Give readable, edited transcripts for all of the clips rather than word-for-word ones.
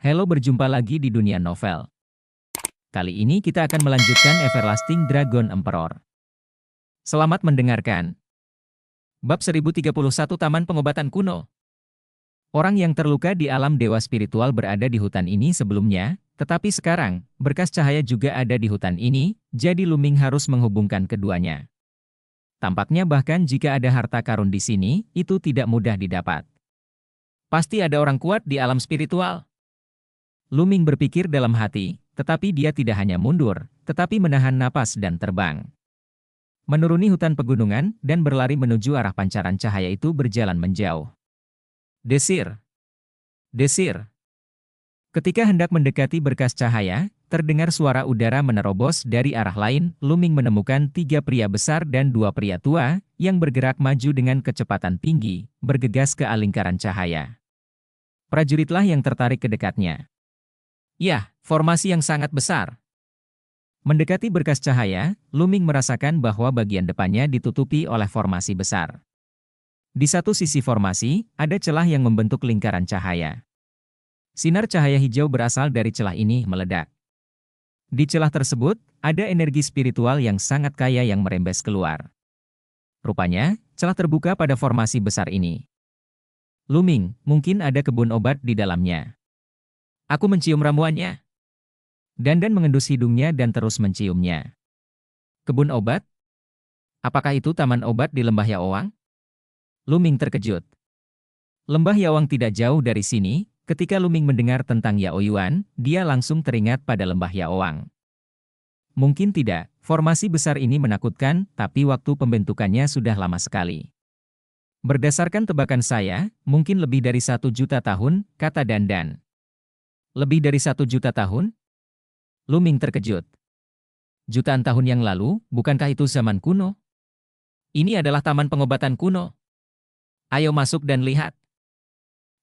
Halo, berjumpa lagi di dunia novel. Kali ini kita akan melanjutkan Everlasting Dragon Emperor. Selamat mendengarkan. Bab 1031 Taman Pengobatan Kuno. Orang yang terluka di alam dewa spiritual berada di hutan ini sebelumnya, tetapi sekarang, berkas cahaya juga ada di hutan ini, jadi Luming harus menghubungkan keduanya. Tampaknya bahkan jika ada harta karun di sini, itu tidak mudah didapat. Pasti ada orang kuat di alam spiritual. Luming berpikir dalam hati, tetapi dia tidak hanya mundur, tetapi menahan napas dan terbang. Menuruni hutan pegunungan dan berlari menuju arah pancaran cahaya itu berjalan menjauh. Desir. Desir. Ketika hendak mendekati berkas cahaya, terdengar suara udara menerobos dari arah lain. Luming menemukan 3 pria besar dan 2 pria tua, yang bergerak maju dengan kecepatan tinggi, bergegas ke lingkaran cahaya. Prajuritlah yang tertarik ke dekatnya. Yah, formasi yang sangat besar. Mendekati berkas cahaya, Luming merasakan bahwa bagian depannya ditutupi oleh formasi besar. Di satu sisi formasi, ada celah yang membentuk lingkaran cahaya. Sinar cahaya hijau berasal dari celah ini meledak. Di celah tersebut, ada energi spiritual yang sangat kaya yang merembes keluar. Rupanya, celah terbuka pada formasi besar ini. Luming, mungkin ada kebun obat di dalamnya. Aku mencium ramuannya. Dandan mengendus hidungnya dan terus menciumnya. Kebun obat? Apakah itu taman obat di Lembah Yaoang? Luming terkejut. Lembah Yaoang tidak jauh dari sini. Ketika Luming mendengar tentang Yaoyuan, dia langsung teringat pada Lembah Yaoang. Mungkin tidak, formasi besar ini menakutkan, tapi waktu pembentukannya sudah lama sekali. Berdasarkan tebakan saya, mungkin lebih dari 1 juta tahun, kata Dandan. Lebih dari 1 juta tahun? Luming terkejut. Jutaan tahun yang lalu, bukankah itu zaman kuno? Ini adalah taman pengobatan kuno. Ayo masuk dan lihat.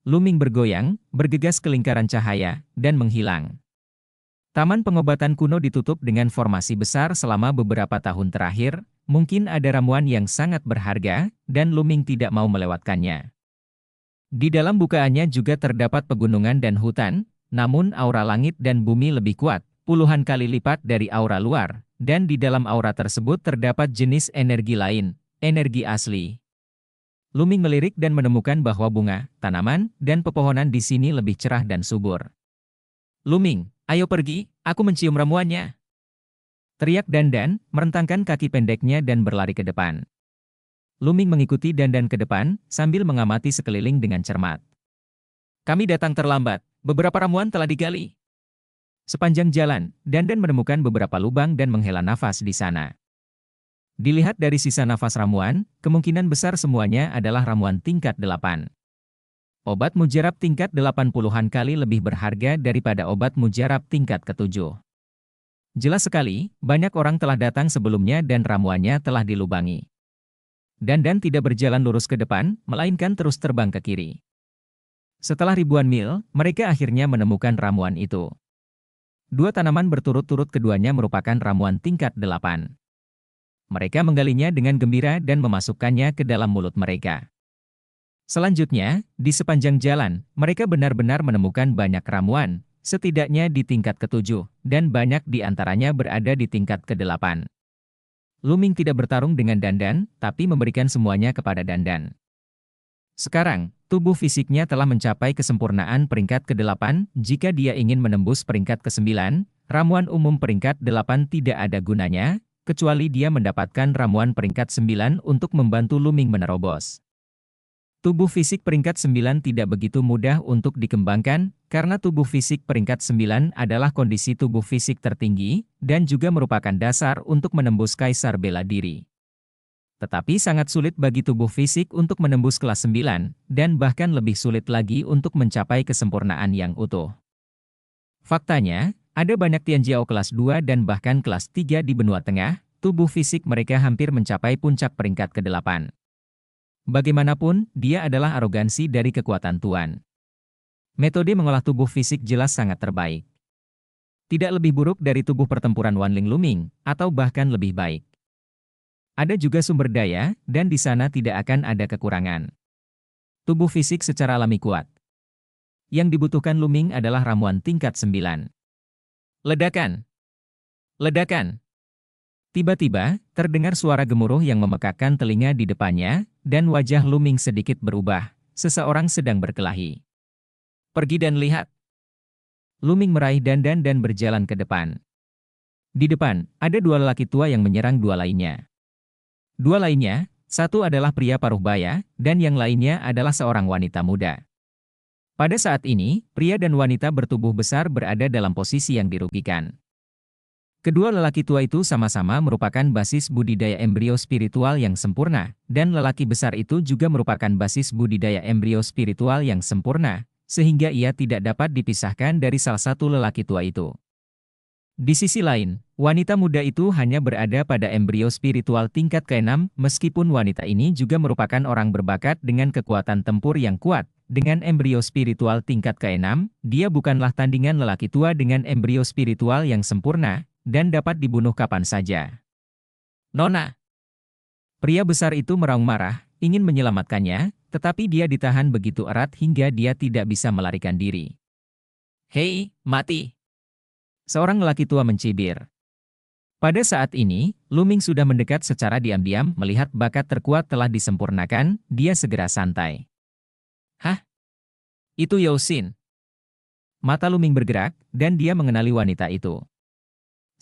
Luming bergoyang, bergegas ke lingkaran cahaya, dan menghilang. Taman pengobatan kuno ditutup dengan formasi besar selama beberapa tahun terakhir, mungkin ada ramuan yang sangat berharga, dan Luming tidak mau melewatkannya. Di dalam bukaannya juga terdapat pegunungan dan hutan, namun aura langit dan bumi lebih kuat, puluhan kali lipat dari aura luar, dan di dalam aura tersebut terdapat jenis energi lain, energi asli. Luming melirik dan menemukan bahwa bunga, tanaman, dan pepohonan di sini lebih cerah dan subur. Luming, ayo pergi, aku mencium ramuannya. Teriak Dandan, merentangkan kaki pendeknya dan berlari ke depan. Luming mengikuti Dandan ke depan, sambil mengamati sekeliling dengan cermat. Kami datang terlambat, beberapa ramuan telah digali. Sepanjang jalan, Dandan menemukan beberapa lubang dan menghela nafas di sana. Dilihat dari sisa nafas ramuan, kemungkinan besar semuanya adalah ramuan tingkat 8. Obat mujarab tingkat 80-an kali lebih berharga daripada obat mujarab tingkat ke-7. Jelas sekali, banyak orang telah datang sebelumnya dan ramuannya telah dilubangi. Dandan tidak berjalan lurus ke depan, melainkan terus terbang ke kiri. Setelah ribuan mil, mereka akhirnya menemukan ramuan itu. 2 tanaman berturut-turut keduanya merupakan ramuan tingkat 8. Mereka menggalinya dengan gembira dan memasukkannya ke dalam mulut mereka. Selanjutnya, di sepanjang jalan, mereka benar-benar menemukan banyak ramuan, setidaknya di tingkat ke-7, dan banyak di antaranya berada di tingkat ke-8. Luming tidak bertarung dengan Dandan, tapi memberikan semuanya kepada Dandan. Sekarang, tubuh fisiknya telah mencapai kesempurnaan peringkat ke-8, jika dia ingin menembus peringkat ke-9, ramuan umum peringkat 8 tidak ada gunanya, kecuali dia mendapatkan ramuan peringkat 9 untuk membantu Luming menerobos. Tubuh fisik peringkat 9 tidak begitu mudah untuk dikembangkan, karena tubuh fisik peringkat 9 adalah kondisi tubuh fisik tertinggi, dan juga merupakan dasar untuk menembus kaisar bela diri. Tetapi sangat sulit bagi tubuh fisik untuk menembus kelas 9, dan bahkan lebih sulit lagi untuk mencapai kesempurnaan yang utuh. Faktanya, ada banyak Tianjiao kelas 2 dan bahkan kelas 3 di benua tengah, tubuh fisik mereka hampir mencapai puncak peringkat ke-8. Bagaimanapun, dia adalah arogansi dari kekuatan Tuan. Metode mengolah tubuh fisik jelas sangat terbaik. Tidak lebih buruk dari tubuh pertempuran Wanling Luming, atau bahkan lebih baik. Ada juga sumber daya, dan di sana tidak akan ada kekurangan. Tubuh fisik secara alami kuat. Yang dibutuhkan Luming adalah ramuan tingkat 9. Ledakan! Ledakan! Tiba-tiba, terdengar suara gemuruh yang memekakkan telinga di depannya, dan wajah Luming sedikit berubah. Seseorang sedang berkelahi. Pergi dan lihat. Luming meraih dandan dan berjalan ke depan. Di depan, ada dua lelaki tua yang menyerang dua lainnya. Dua lainnya, satu adalah pria paruh baya, dan yang lainnya adalah seorang wanita muda. Pada saat ini, pria dan wanita bertubuh besar berada dalam posisi yang dirugikan. Kedua lelaki tua itu sama-sama merupakan basis budidaya embrio spiritual yang sempurna, dan lelaki besar itu juga merupakan basis budidaya embrio spiritual yang sempurna, sehingga ia tidak dapat dipisahkan dari salah satu lelaki tua itu. Di sisi lain, wanita muda itu hanya berada pada embrio spiritual tingkat ke-6, meskipun wanita ini juga merupakan orang berbakat dengan kekuatan tempur yang kuat. Dengan embrio spiritual tingkat ke-6, dia bukanlah tandingan lelaki tua dengan embrio spiritual yang sempurna, dan dapat dibunuh kapan saja. Nona! Pria besar itu meraung marah, ingin menyelamatkannya, tetapi dia ditahan begitu erat hingga dia tidak bisa melarikan diri. Hei, mati! Seorang lelaki tua mencibir. Pada saat ini, Luming sudah mendekat secara diam-diam melihat bakat terkuat telah disempurnakan, dia segera santai. Hah? Itu Yosin. Mata Luming bergerak, dan dia mengenali wanita itu.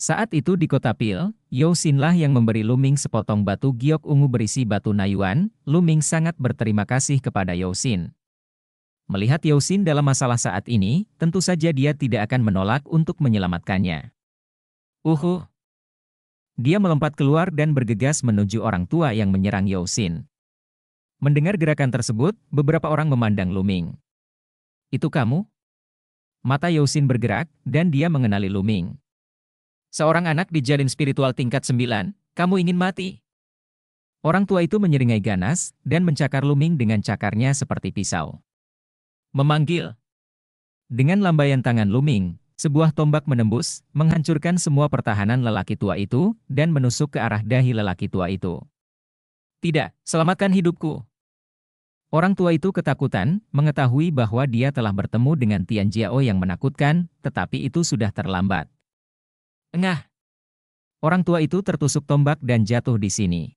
Saat itu di kota Pil, Yosinlah yang memberi Luming sepotong batu giok ungu berisi batu nayuan. Luming sangat berterima kasih kepada Yosin. Melihat Yosin dalam masalah saat ini, tentu saja dia tidak akan menolak untuk menyelamatkannya. Dia melompat keluar dan bergegas menuju orang tua yang menyerang Yosin. Mendengar gerakan tersebut, beberapa orang memandang Luming. Itu kamu? Mata Yosin bergerak, dan dia mengenali Luming. Seorang anak di jalin spiritual tingkat 9, kamu ingin mati? Orang tua itu menyeringai ganas, dan mencakar Luming dengan cakarnya seperti pisau. Memanggil. Dengan lambaian tangan Luming, sebuah tombak menembus, menghancurkan semua pertahanan lelaki tua itu, dan menusuk ke arah dahi lelaki tua itu. Tidak, selamatkan hidupku. Orang tua itu ketakutan, mengetahui bahwa dia telah bertemu dengan Tian Jiao yang menakutkan, tetapi itu sudah terlambat. Engah! Orang tua itu tertusuk tombak dan jatuh di sini.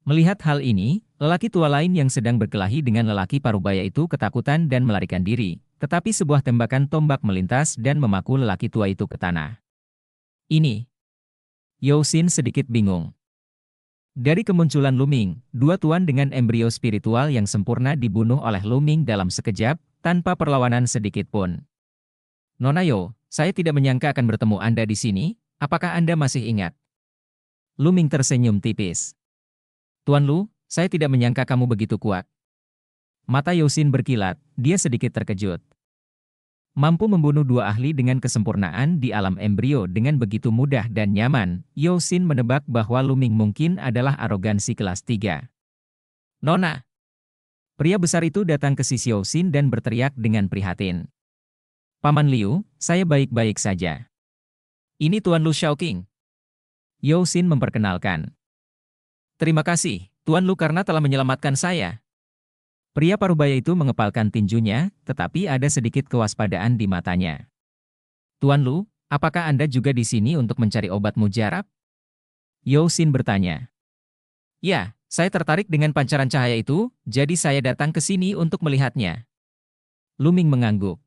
Melihat hal ini, lelaki tua lain yang sedang berkelahi dengan lelaki parubaya itu ketakutan dan melarikan diri, tetapi sebuah tembakan tombak melintas dan memaku lelaki tua itu ke tanah. Ini. Yosin sedikit bingung. Dari kemunculan Luming, dua tuan dengan embrio spiritual yang sempurna dibunuh oleh Luming dalam sekejap, tanpa perlawanan sedikit pun. Nona Yo, saya tidak menyangka akan bertemu Anda di sini, apakah Anda masih ingat? Luming tersenyum tipis. Tuan Lu, saya tidak menyangka kamu begitu kuat. Mata Yosin berkilat, dia sedikit terkejut. Mampu membunuh dua ahli dengan kesempurnaan di alam embrio dengan begitu mudah dan nyaman, Yosin menebak bahwa Luming mungkin adalah arogansi kelas 3. Nona! Pria besar itu datang ke sisi Yosin dan berteriak dengan prihatin. Paman Liu, saya baik-baik saja. Ini Tuan Lu Shaoqing. Yosin memperkenalkan. Terima kasih, Tuan Lu karena telah menyelamatkan saya. Pria parubaya itu mengepalkan tinjunya, tetapi ada sedikit kewaspadaan di matanya. Tuan Lu, apakah Anda juga di sini untuk mencari obat mujarab? Yosin bertanya. Ya, saya tertarik dengan pancaran cahaya itu, jadi saya datang ke sini untuk melihatnya. Luming mengangguk.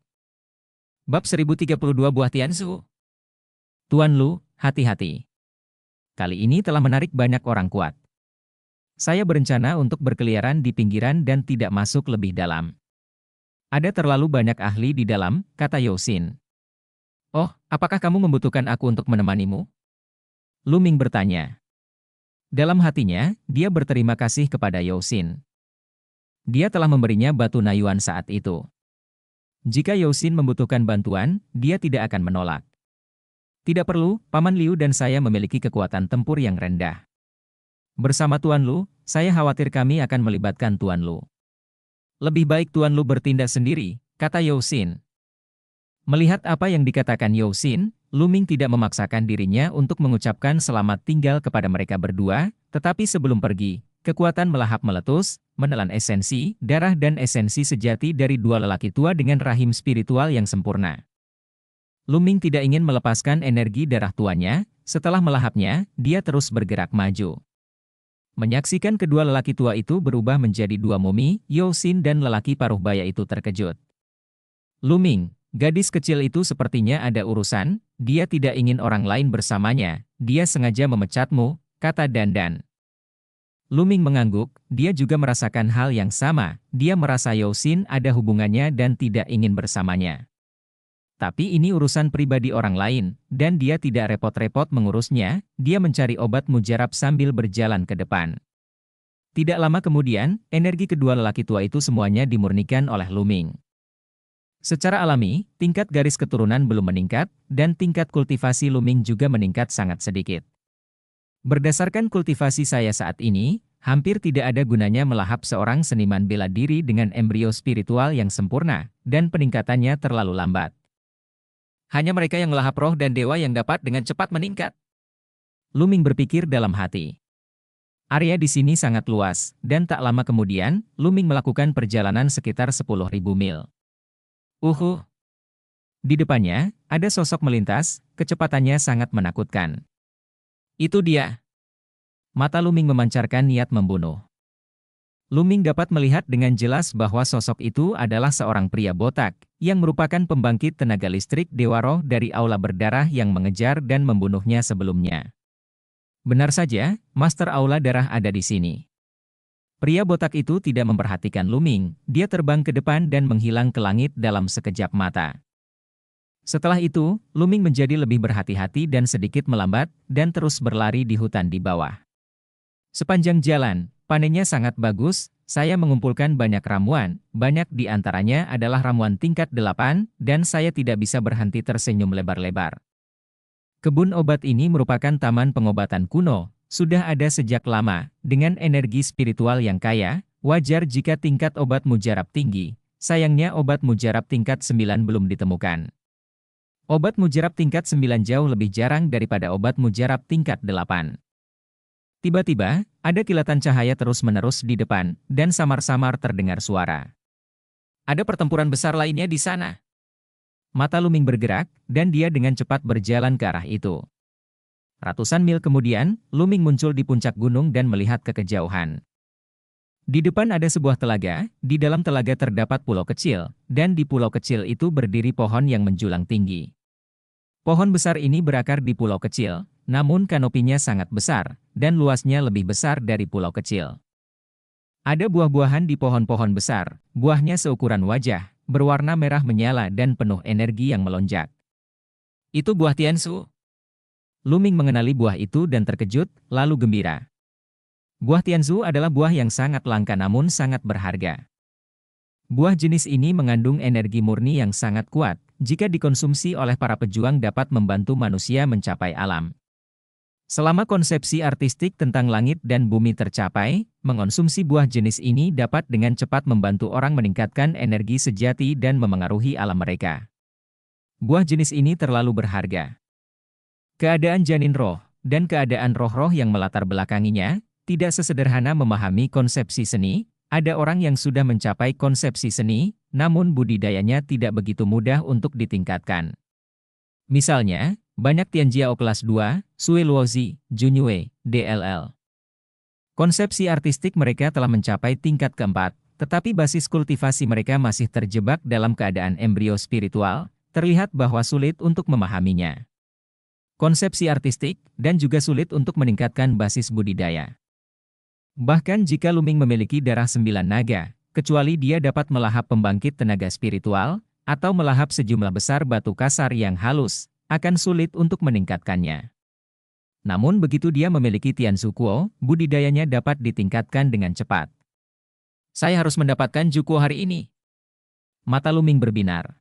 Bab 1032 Buah Tianzu. Tuan Lu, hati-hati. Kali ini telah menarik banyak orang kuat. Saya berencana untuk berkeliaran di pinggiran dan tidak masuk lebih dalam. Ada terlalu banyak ahli di dalam, kata Yosin. Oh, apakah kamu membutuhkan aku untuk menemanimu? Luming bertanya. Dalam hatinya, dia berterima kasih kepada Yosin. Dia telah memberinya batu nayuan saat itu. Jika Yosin membutuhkan bantuan, dia tidak akan menolak. Tidak perlu, Paman Liu dan saya memiliki kekuatan tempur yang rendah. Bersama Tuan Lu, saya khawatir kami akan melibatkan Tuan Lu. Lebih baik Tuan Lu bertindak sendiri, kata Yosin. Melihat apa yang dikatakan Yosin, Luming tidak memaksakan dirinya untuk mengucapkan selamat tinggal kepada mereka berdua, tetapi sebelum pergi, kekuatan melahap meletus, menelan esensi, darah dan esensi sejati dari dua lelaki tua dengan rahim spiritual yang sempurna. Luming tidak ingin melepaskan energi darah tuanya, setelah melahapnya, dia terus bergerak maju. Menyaksikan kedua lelaki tua itu berubah menjadi dua mumi, Yosin dan lelaki paruh baya itu terkejut. Luming, gadis kecil itu sepertinya ada urusan, dia tidak ingin orang lain bersamanya, dia sengaja memecatmu, kata Dandan. Luming mengangguk, dia juga merasakan hal yang sama, dia merasa Yosin ada hubungannya dan tidak ingin bersamanya. Tapi ini urusan pribadi orang lain, dan dia tidak repot-repot mengurusnya, dia mencari obat mujarab sambil berjalan ke depan. Tidak lama kemudian, energi kedua lelaki tua itu semuanya dimurnikan oleh Luming. Secara alami, tingkat garis keturunan belum meningkat, dan tingkat kultivasi Luming juga meningkat sangat sedikit. Berdasarkan kultivasi saya saat ini, hampir tidak ada gunanya melahap seorang seniman bela diri dengan embrio spiritual yang sempurna, dan peningkatannya terlalu lambat. Hanya mereka yang melahap roh dan dewa yang dapat dengan cepat meningkat. Luming berpikir dalam hati. Area di sini sangat luas, dan tak lama kemudian, Luming melakukan perjalanan sekitar 10.000 mil. Di depannya, ada sosok melintas, kecepatannya sangat menakutkan. Itu dia. Mata Luming memancarkan niat membunuh. Luming dapat melihat dengan jelas bahwa sosok itu adalah seorang pria botak, yang merupakan pembangkit tenaga listrik Dewa Roh dari aula berdarah yang mengejar dan membunuhnya sebelumnya. Benar saja, Master Aula Darah ada di sini. Pria botak itu tidak memperhatikan Luming, dia terbang ke depan dan menghilang ke langit dalam sekejap mata. Setelah itu, Luming menjadi lebih berhati-hati dan sedikit melambat, dan terus berlari di hutan di bawah. Sepanjang jalan, panennya sangat bagus, saya mengumpulkan banyak ramuan, banyak di antaranya adalah ramuan tingkat 8, dan saya tidak bisa berhenti tersenyum lebar-lebar. Kebun obat ini merupakan taman pengobatan kuno, sudah ada sejak lama, dengan energi spiritual yang kaya, wajar jika tingkat obat mujarab tinggi, sayangnya obat mujarab tingkat 9 belum ditemukan. Obat mujarab tingkat 9 jauh lebih jarang daripada obat mujarab tingkat 8. Tiba-tiba, ada kilatan cahaya terus-menerus di depan, dan samar-samar terdengar suara. Ada pertempuran besar lainnya di sana. Mata Luming bergerak, dan dia dengan cepat berjalan ke arah itu. Ratusan mil kemudian, Luming muncul di puncak gunung dan melihat ke kejauhan. Di depan ada sebuah telaga, di dalam telaga terdapat pulau kecil, dan di pulau kecil itu berdiri pohon yang menjulang tinggi. Pohon besar ini berakar di pulau kecil, namun kanopinya sangat besar, dan luasnya lebih besar dari pulau kecil. Ada buah-buahan di pohon-pohon besar, buahnya seukuran wajah, berwarna merah menyala dan penuh energi yang melonjak. Itu buah Tiansu. Luming mengenali buah itu dan terkejut, lalu gembira. Buah Tiansu adalah buah yang sangat langka namun sangat berharga. Buah jenis ini mengandung energi murni yang sangat kuat, jika dikonsumsi oleh para pejuang dapat membantu manusia mencapai alam. Selama konsepsi artistik tentang langit dan bumi tercapai, mengonsumsi buah jenis ini dapat dengan cepat membantu orang meningkatkan energi sejati dan memengaruhi alam mereka. Buah jenis ini terlalu berharga. Keadaan janin roh, dan keadaan roh-roh yang melatar belakanginya, tidak sesederhana memahami konsepsi seni. Ada orang yang sudah mencapai konsepsi seni, namun budidayanya tidak begitu mudah untuk ditingkatkan. Misalnya, banyak Tianjiao kelas 2, Sui Luozi, Junyue, DLL. Konsepsi artistik mereka telah mencapai tingkat keempat, tetapi basis kultivasi mereka masih terjebak dalam keadaan embrio spiritual, terlihat bahwa sulit untuk memahaminya. Konsepsi artistik, dan juga sulit untuk meningkatkan basis budidaya. Bahkan jika Luming memiliki darah 9 naga, kecuali dia dapat melahap pembangkit tenaga spiritual, atau melahap sejumlah besar batu kasar yang halus, akan sulit untuk meningkatkannya. Namun begitu dia memiliki Tiansu Kuo, budidayanya dapat ditingkatkan dengan cepat. Saya harus mendapatkan Jukuo hari ini. Mata Luming berbinar.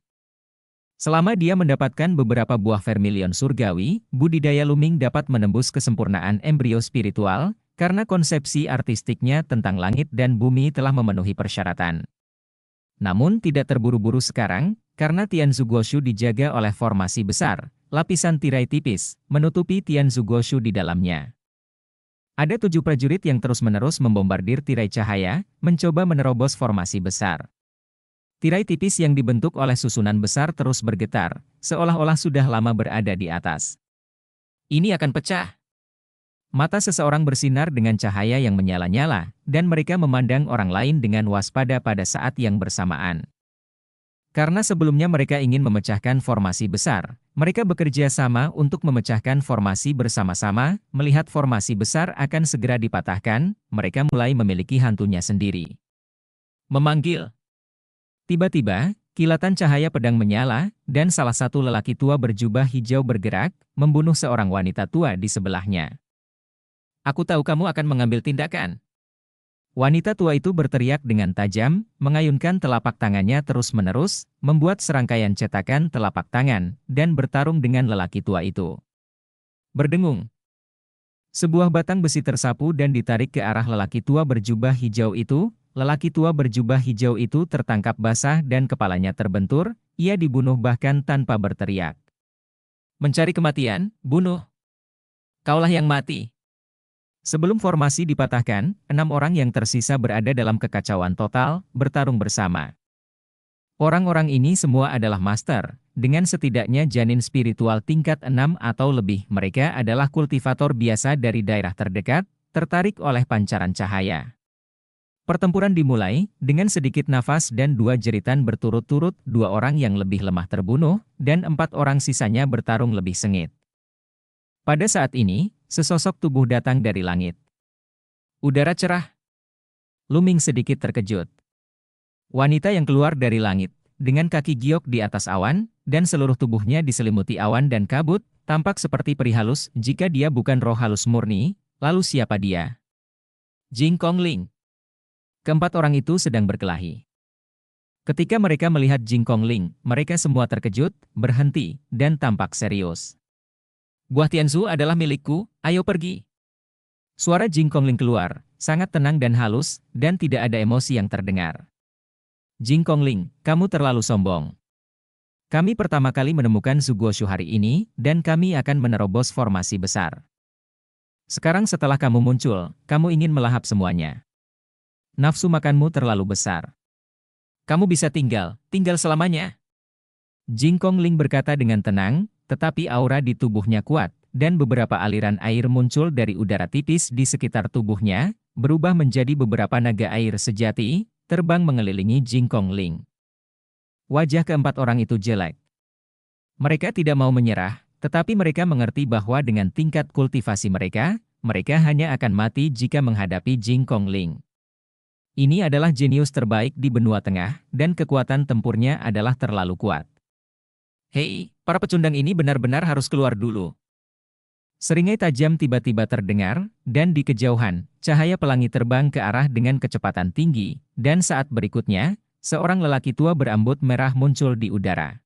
Selama dia mendapatkan beberapa buah vermilion surgawi, budidaya Luming dapat menembus kesempurnaan embrio spiritual, karena konsepsi artistiknya tentang langit dan bumi telah memenuhi persyaratan. Namun tidak terburu-buru sekarang, karena Tianzu Goshu dijaga oleh formasi besar, lapisan tirai tipis, menutupi Tianzu Goshu di dalamnya. Ada 7 prajurit yang terus-menerus membombardir tirai cahaya, mencoba menerobos formasi besar. Tirai tipis yang dibentuk oleh susunan besar terus bergetar, seolah-olah sudah lama berada di atas. Ini akan pecah. Mata seseorang bersinar dengan cahaya yang menyala-nyala, dan mereka memandang orang lain dengan waspada pada saat yang bersamaan. Karena sebelumnya mereka ingin memecahkan formasi besar, mereka bekerja sama untuk memecahkan formasi bersama-sama, melihat formasi besar akan segera dipatahkan, mereka mulai memiliki hantunya sendiri. Memanggil. Tiba-tiba, kilatan cahaya pedang menyala, dan salah satu lelaki tua berjubah hijau bergerak, membunuh seorang wanita tua di sebelahnya. Aku tahu kamu akan mengambil tindakan. Wanita tua itu berteriak dengan tajam, mengayunkan telapak tangannya terus-menerus, membuat serangkaian cetakan telapak tangan, dan bertarung dengan lelaki tua itu. Berdengung. Sebuah batang besi tersapu dan ditarik ke arah lelaki tua berjubah hijau itu. Lelaki tua berjubah hijau itu tertangkap basah dan kepalanya terbentur, ia dibunuh bahkan tanpa berteriak. Mencari kematian, bunuh. Kaulah yang mati. Sebelum formasi dipatahkan, 6 orang yang tersisa berada dalam kekacauan total, bertarung bersama. Orang-orang ini semua adalah master, dengan setidaknya janin spiritual tingkat 6 atau lebih. Mereka adalah kultivator biasa dari daerah terdekat, tertarik oleh pancaran cahaya. Pertempuran dimulai, dengan sedikit nafas dan 2 jeritan berturut-turut, 2 orang yang lebih lemah terbunuh, dan 4 orang sisanya bertarung lebih sengit. Pada saat ini, sesosok tubuh datang dari langit. Udara cerah. Luming sedikit terkejut. Wanita yang keluar dari langit, dengan kaki giok di atas awan, dan seluruh tubuhnya diselimuti awan dan kabut, tampak seperti peri halus jika dia bukan roh halus murni. Lalu siapa dia? Jing Kongling. Keempat orang itu sedang berkelahi. Ketika mereka melihat Jing Kongling, mereka semua terkejut, berhenti, dan tampak serius. Buah Tianzu adalah milikku, ayo pergi. Suara Jing Kongling keluar, sangat tenang dan halus, dan tidak ada emosi yang terdengar. Jing Kongling, kamu terlalu sombong. Kami pertama kali menemukan Zhuguoshu hari ini, dan kami akan menerobos formasi besar. Sekarang setelah kamu muncul, kamu ingin melahap semuanya. Nafsu makanmu terlalu besar. Kamu bisa tinggal selamanya. Jing Kongling berkata dengan tenang, tetapi aura di tubuhnya kuat, dan beberapa aliran air muncul dari udara tipis di sekitar tubuhnya, berubah menjadi beberapa naga air sejati, terbang mengelilingi Jing Kongling. Wajah keempat orang itu jelek. Mereka tidak mau menyerah, tetapi mereka mengerti bahwa dengan tingkat kultivasi mereka, mereka hanya akan mati jika menghadapi Jing Kongling. Ini adalah jenius terbaik di benua tengah, dan kekuatan tempurnya adalah terlalu kuat. Hei, para pecundang ini benar-benar harus keluar dulu. Seringai tajam tiba-tiba terdengar, dan di kejauhan, cahaya pelangi terbang ke arah dengan kecepatan tinggi, dan saat berikutnya, seorang lelaki tua berambut merah muncul di udara.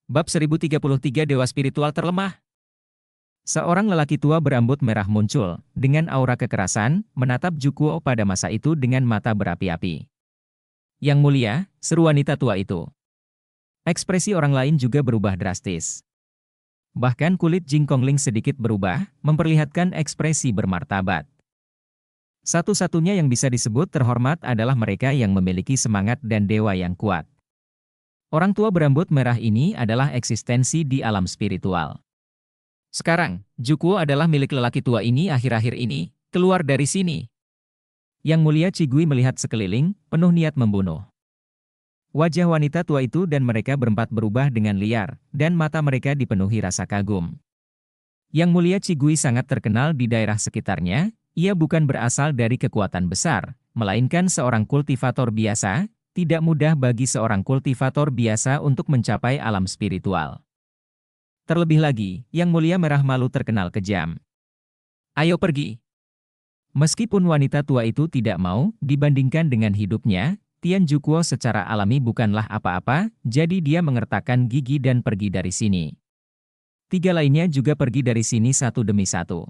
Bab 1033 Dewa Spiritual Terlemah. Seorang lelaki tua berambut merah muncul, dengan aura kekerasan, menatap Zhuguo pada masa itu dengan mata berapi-api. Yang mulia, seru wanita tua itu. Ekspresi orang lain juga berubah drastis. Bahkan kulit Jing Kongling sedikit berubah, memperlihatkan ekspresi bermartabat. Satu-satunya yang bisa disebut terhormat adalah mereka yang memiliki semangat dan dewa yang kuat. Orang tua berambut merah ini adalah eksistensi di alam spiritual. Sekarang, Zhuguo adalah milik lelaki tua ini akhir-akhir ini, keluar dari sini. Yang mulia Qigui melihat sekeliling, penuh niat membunuh. Wajah wanita tua itu dan mereka berempat berubah dengan liar, dan mata mereka dipenuhi rasa kagum. Yang mulia Qigui sangat terkenal di daerah sekitarnya, ia bukan berasal dari kekuatan besar, melainkan seorang kultivator biasa, tidak mudah bagi seorang kultivator biasa untuk mencapai alam spiritual. Terlebih lagi, Yang Mulia Merah Malu terkenal kejam. Ayo pergi. Meskipun wanita tua itu tidak mau, dibandingkan dengan hidupnya, Tian Zhuguo secara alami bukanlah apa-apa, jadi dia mengertakkan gigi dan pergi dari sini. 3 lainnya juga pergi dari sini satu demi satu.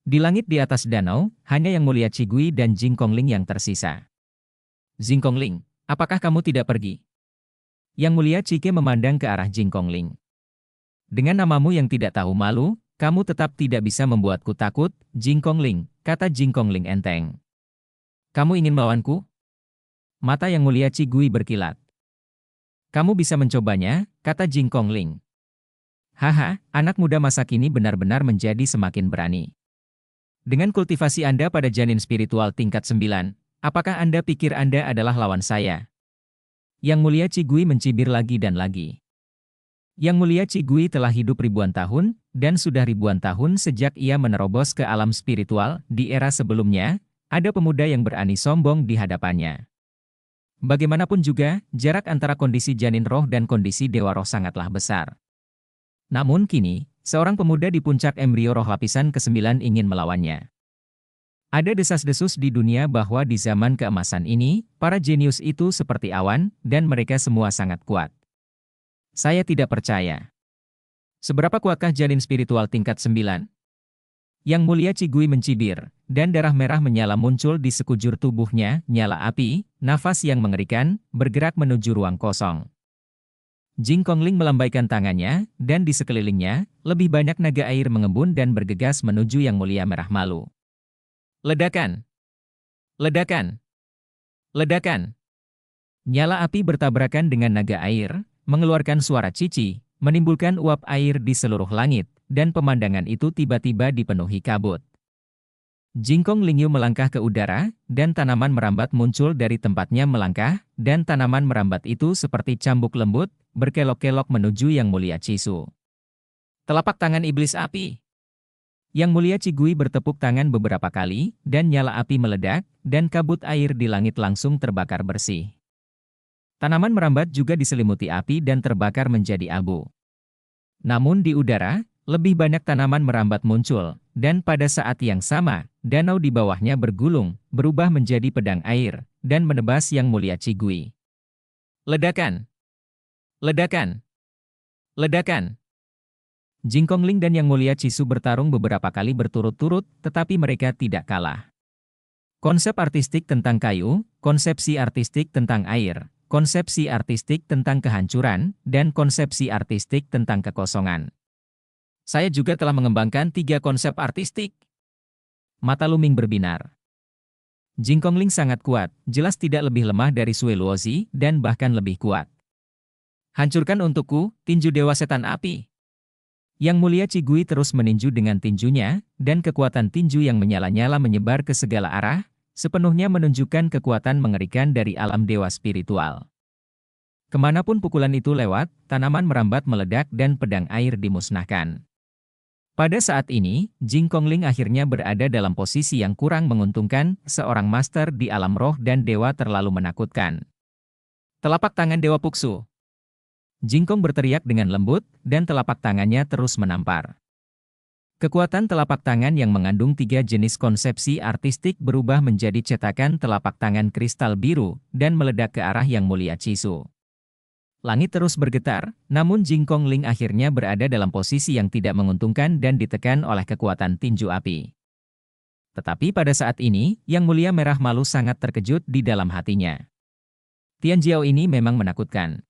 Di langit di atas danau, hanya Yang Mulia Qigui dan Jing Kongling yang tersisa. Jing Kongling, apakah kamu tidak pergi? Yang Mulia Qige memandang ke arah Jing Kongling. Dengan namamu yang tidak tahu malu, Kamu tetap tidak bisa membuatku takut, Jingkongling, kata Jingkongling enteng. Kamu ingin melawanku? Mata Yang Mulia Qi Gui berkilat. Kamu bisa mencobanya, kata Jingkongling. Haha, anak muda masa kini benar-benar menjadi semakin berani. Dengan kultivasi Anda pada janin spiritual tingkat 9, apakah Anda pikir Anda adalah lawan saya? Yang Mulia Qi Gui mencibir lagi dan lagi. Yang Mulia Qi Gui telah hidup ribuan tahun, dan sudah ribuan tahun sejak ia menerobos ke alam spiritual. Di era sebelumnya, ada pemuda yang berani sombong di hadapannya. Bagaimanapun juga, jarak antara kondisi janin roh dan kondisi dewa roh sangatlah besar. Namun kini, seorang pemuda di puncak embrio roh lapisan ke-9 ingin melawannya. Ada desas-desus di dunia bahwa di zaman keemasan ini, para jenius itu seperti awan, dan mereka semua sangat kuat. Saya tidak percaya. Seberapa kuatkah janin spiritual tingkat 9? Yang Mulia Qi Gui mencibir, dan darah merah menyala muncul di sekujur tubuhnya, nyala api, nafas yang mengerikan, bergerak menuju ruang kosong. Jingkongling melambaikan tangannya, dan di sekelilingnya, lebih banyak naga air mengembun dan bergegas menuju Yang Mulia Merah Malu. Ledakan! Ledakan! Ledakan! Nyala api bertabrakan dengan naga air, mengeluarkan suara cici, menimbulkan uap air di seluruh langit, dan pemandangan itu tiba-tiba dipenuhi kabut. Jingkongling melangkah ke udara, dan tanaman merambat muncul dari tempatnya melangkah, dan tanaman merambat itu seperti cambuk lembut, berkelok-kelok menuju Yang Mulia Qi. Telapak tangan iblis api. Yang Mulia Qi Gui bertepuk tangan beberapa kali, dan nyala api meledak, dan kabut air di langit langsung terbakar bersih. Tanaman merambat juga diselimuti api dan terbakar menjadi abu. Namun di udara, lebih banyak tanaman merambat muncul, dan pada saat yang sama, danau di bawahnya bergulung, berubah menjadi pedang air, dan menebas Yang Mulia Qi Gui. Ledakan! Ledakan! Ledakan! Jingkongling dan Yang Mulia Qi bertarung beberapa kali berturut-turut, tetapi mereka tidak kalah. Konsep artistik tentang kayu, konsepsi artistik tentang air, konsepsi artistik tentang kehancuran, dan konsepsi artistik tentang kekosongan. Saya juga telah mengembangkan 3 konsep artistik. Mata Luming berbinar. Jingkongling sangat kuat, jelas tidak lebih lemah dari Sui Luozi, dan bahkan lebih kuat. Hancurkan untukku, tinju Dewa Setan Api. Yang Mulia Qi Gui terus meninju dengan tinjunya, dan kekuatan tinju yang menyala-nyala menyebar ke segala arah, sepenuhnya menunjukkan kekuatan mengerikan dari alam dewa spiritual. Kemanapun pukulan itu lewat, tanaman merambat meledak dan pedang air dimusnahkan. Pada saat ini, Jingkongling akhirnya berada dalam posisi yang kurang menguntungkan, seorang master di alam roh dan dewa terlalu menakutkan. Telapak tangan Dewa Puksu. Jingkong berteriak dengan lembut, dan telapak tangannya terus menampar. Kekuatan telapak tangan yang mengandung 3 jenis konsepsi artistik berubah menjadi cetakan telapak tangan kristal biru, dan meledak ke arah Yang Mulia Qi. Langit terus bergetar, namun Jingkongling akhirnya berada dalam posisi yang tidak menguntungkan dan ditekan oleh kekuatan tinju api. Tetapi pada saat ini, Yang Mulia Merah Malu sangat terkejut di dalam hatinya. Tianjiao ini memang menakutkan.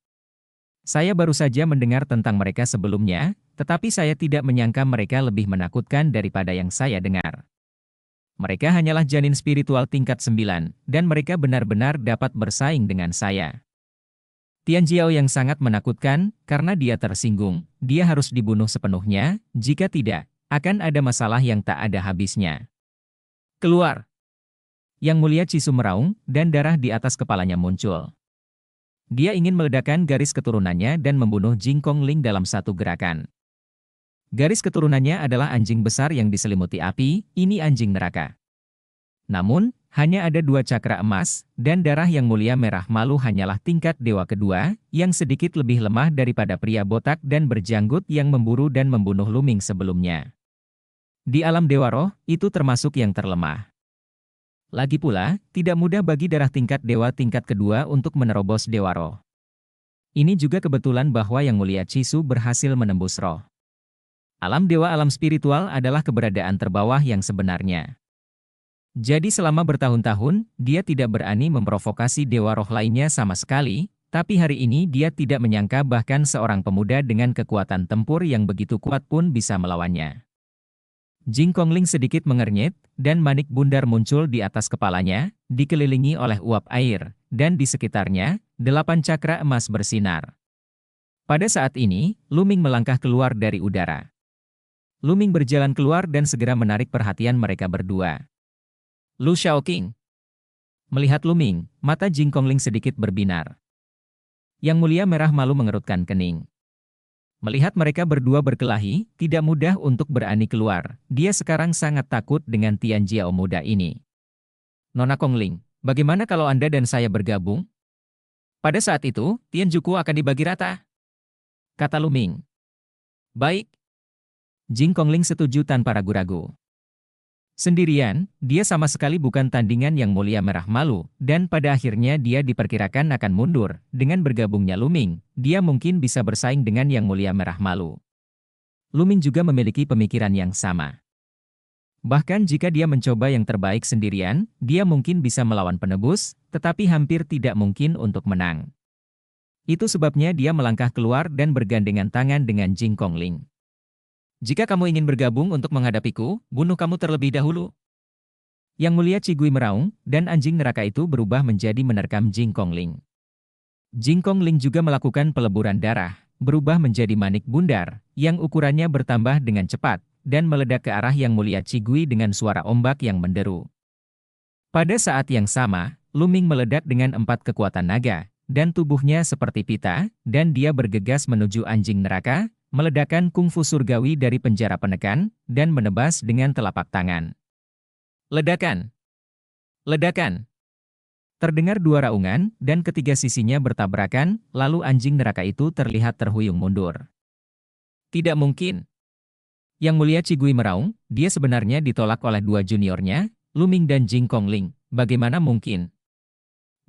Saya baru saja mendengar tentang mereka sebelumnya, tetapi saya tidak menyangka mereka lebih menakutkan daripada yang saya dengar. Mereka hanyalah janin spiritual tingkat 9, dan mereka benar-benar dapat bersaing dengan saya. Tianjiao yang sangat menakutkan, karena dia tersinggung, dia harus dibunuh sepenuhnya, jika tidak, akan ada masalah yang tak ada habisnya. Keluar! Yang Mulia Qi meraung, dan darah di atas kepalanya muncul. Dia ingin meledakkan garis keturunannya dan membunuh Jingkongling dalam satu gerakan. Garis keturunannya adalah anjing besar yang diselimuti api, ini anjing neraka. Namun, hanya ada 2 cakra emas, dan darah Yang Mulia Merah Malu hanyalah tingkat dewa kedua, yang sedikit lebih lemah daripada pria botak dan berjanggut yang memburu dan membunuh Luming sebelumnya. Di alam dewa roh, itu termasuk yang terlemah. Lagi pula, tidak mudah bagi darah tingkat dewa tingkat kedua untuk menerobos dewa roh. Ini juga kebetulan bahwa Yang Mulia Qi berhasil menembus roh. Alam dewa alam spiritual adalah keberadaan terbawah yang sebenarnya. Jadi selama bertahun-tahun, dia tidak berani memprovokasi dewa roh lainnya sama sekali, tapi hari ini dia tidak menyangka bahkan seorang pemuda dengan kekuatan tempur yang begitu kuat pun bisa melawannya. Jing Kongling sedikit mengernyit, dan manik bundar muncul di atas kepalanya, dikelilingi oleh uap air, dan di sekitarnya, 8 cakra emas bersinar. Pada saat ini, Luming melangkah keluar dari udara. Luming berjalan keluar dan segera menarik perhatian mereka berdua. Lu Shaoqing. Melihat Luming, mata Jing Kongling sedikit berbinar. Yang Mulia Merah Malu mengerutkan kening. Melihat mereka berdua berkelahi, tidak mudah untuk berani keluar. Dia sekarang sangat takut dengan Tian Jiao muda ini. Nona Kongling, bagaimana kalau Anda dan saya bergabung? Pada saat itu, Tian Juku akan dibagi rata, kata Luming. Baik. Jing Kongling setuju tanpa ragu-ragu. Sendirian, dia sama sekali bukan tandingan Yang Mulia Merah Malu, dan pada akhirnya dia diperkirakan akan mundur. Dengan bergabungnya Luming, dia mungkin bisa bersaing dengan Yang Mulia Merah Malu. Luming juga memiliki pemikiran yang sama. Bahkan jika dia mencoba yang terbaik sendirian, dia mungkin bisa melawan penebus, tetapi hampir tidak mungkin untuk menang. Itu sebabnya dia melangkah keluar dan bergandengan tangan dengan Jing Kongling. Jika kamu ingin bergabung untuk menghadapiku, bunuh kamu terlebih dahulu. Yang Mulia Cigui meraung, dan anjing neraka itu berubah menjadi menerkam Jing Kongling. Jing Kongling juga melakukan peleburan darah, berubah menjadi manik bundar, yang ukurannya bertambah dengan cepat, dan meledak ke arah Yang Mulia Cigui dengan suara ombak yang menderu. Pada saat yang sama, Luming meledak dengan 4 kekuatan naga, dan tubuhnya seperti pita, dan dia bergegas menuju anjing neraka, meledakkan kungfu surgawi dari penjara penekan, dan menebas dengan telapak tangan. Ledakan! Ledakan! Terdengar 2 raungan, dan ketiga sisinya bertabrakan, lalu anjing neraka itu terlihat terhuyung mundur. Tidak mungkin! Yang Mulia Cigui meraung, dia sebenarnya ditolak oleh 2 juniornya, Luming dan Jing Kongling. Bagaimana mungkin?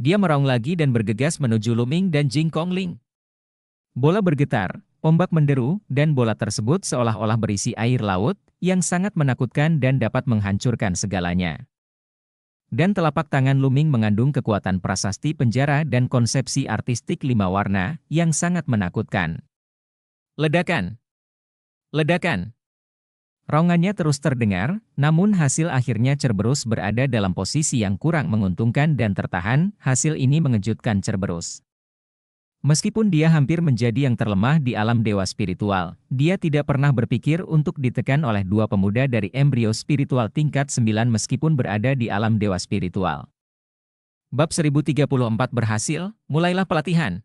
Dia meraung lagi dan bergegas menuju Luming dan Jing Kongling. Bola bergetar, ombak menderu, dan bola tersebut seolah-olah berisi air laut, yang sangat menakutkan dan dapat menghancurkan segalanya. Dan telapak tangan Luming mengandung kekuatan prasasti penjara dan konsepsi artistik 5 warna, yang sangat menakutkan. Ledakan! Ledakan! Raungannya terus terdengar, namun hasil akhirnya Cerberus berada dalam posisi yang kurang menguntungkan dan tertahan. Hasil ini mengejutkan Cerberus. Meskipun dia hampir menjadi yang terlemah di alam dewa spiritual, dia tidak pernah berpikir untuk ditekan oleh 2 pemuda dari embrio spiritual tingkat 9 meskipun berada di alam dewa spiritual. Bab 1034 berhasil, mulailah pelatihan.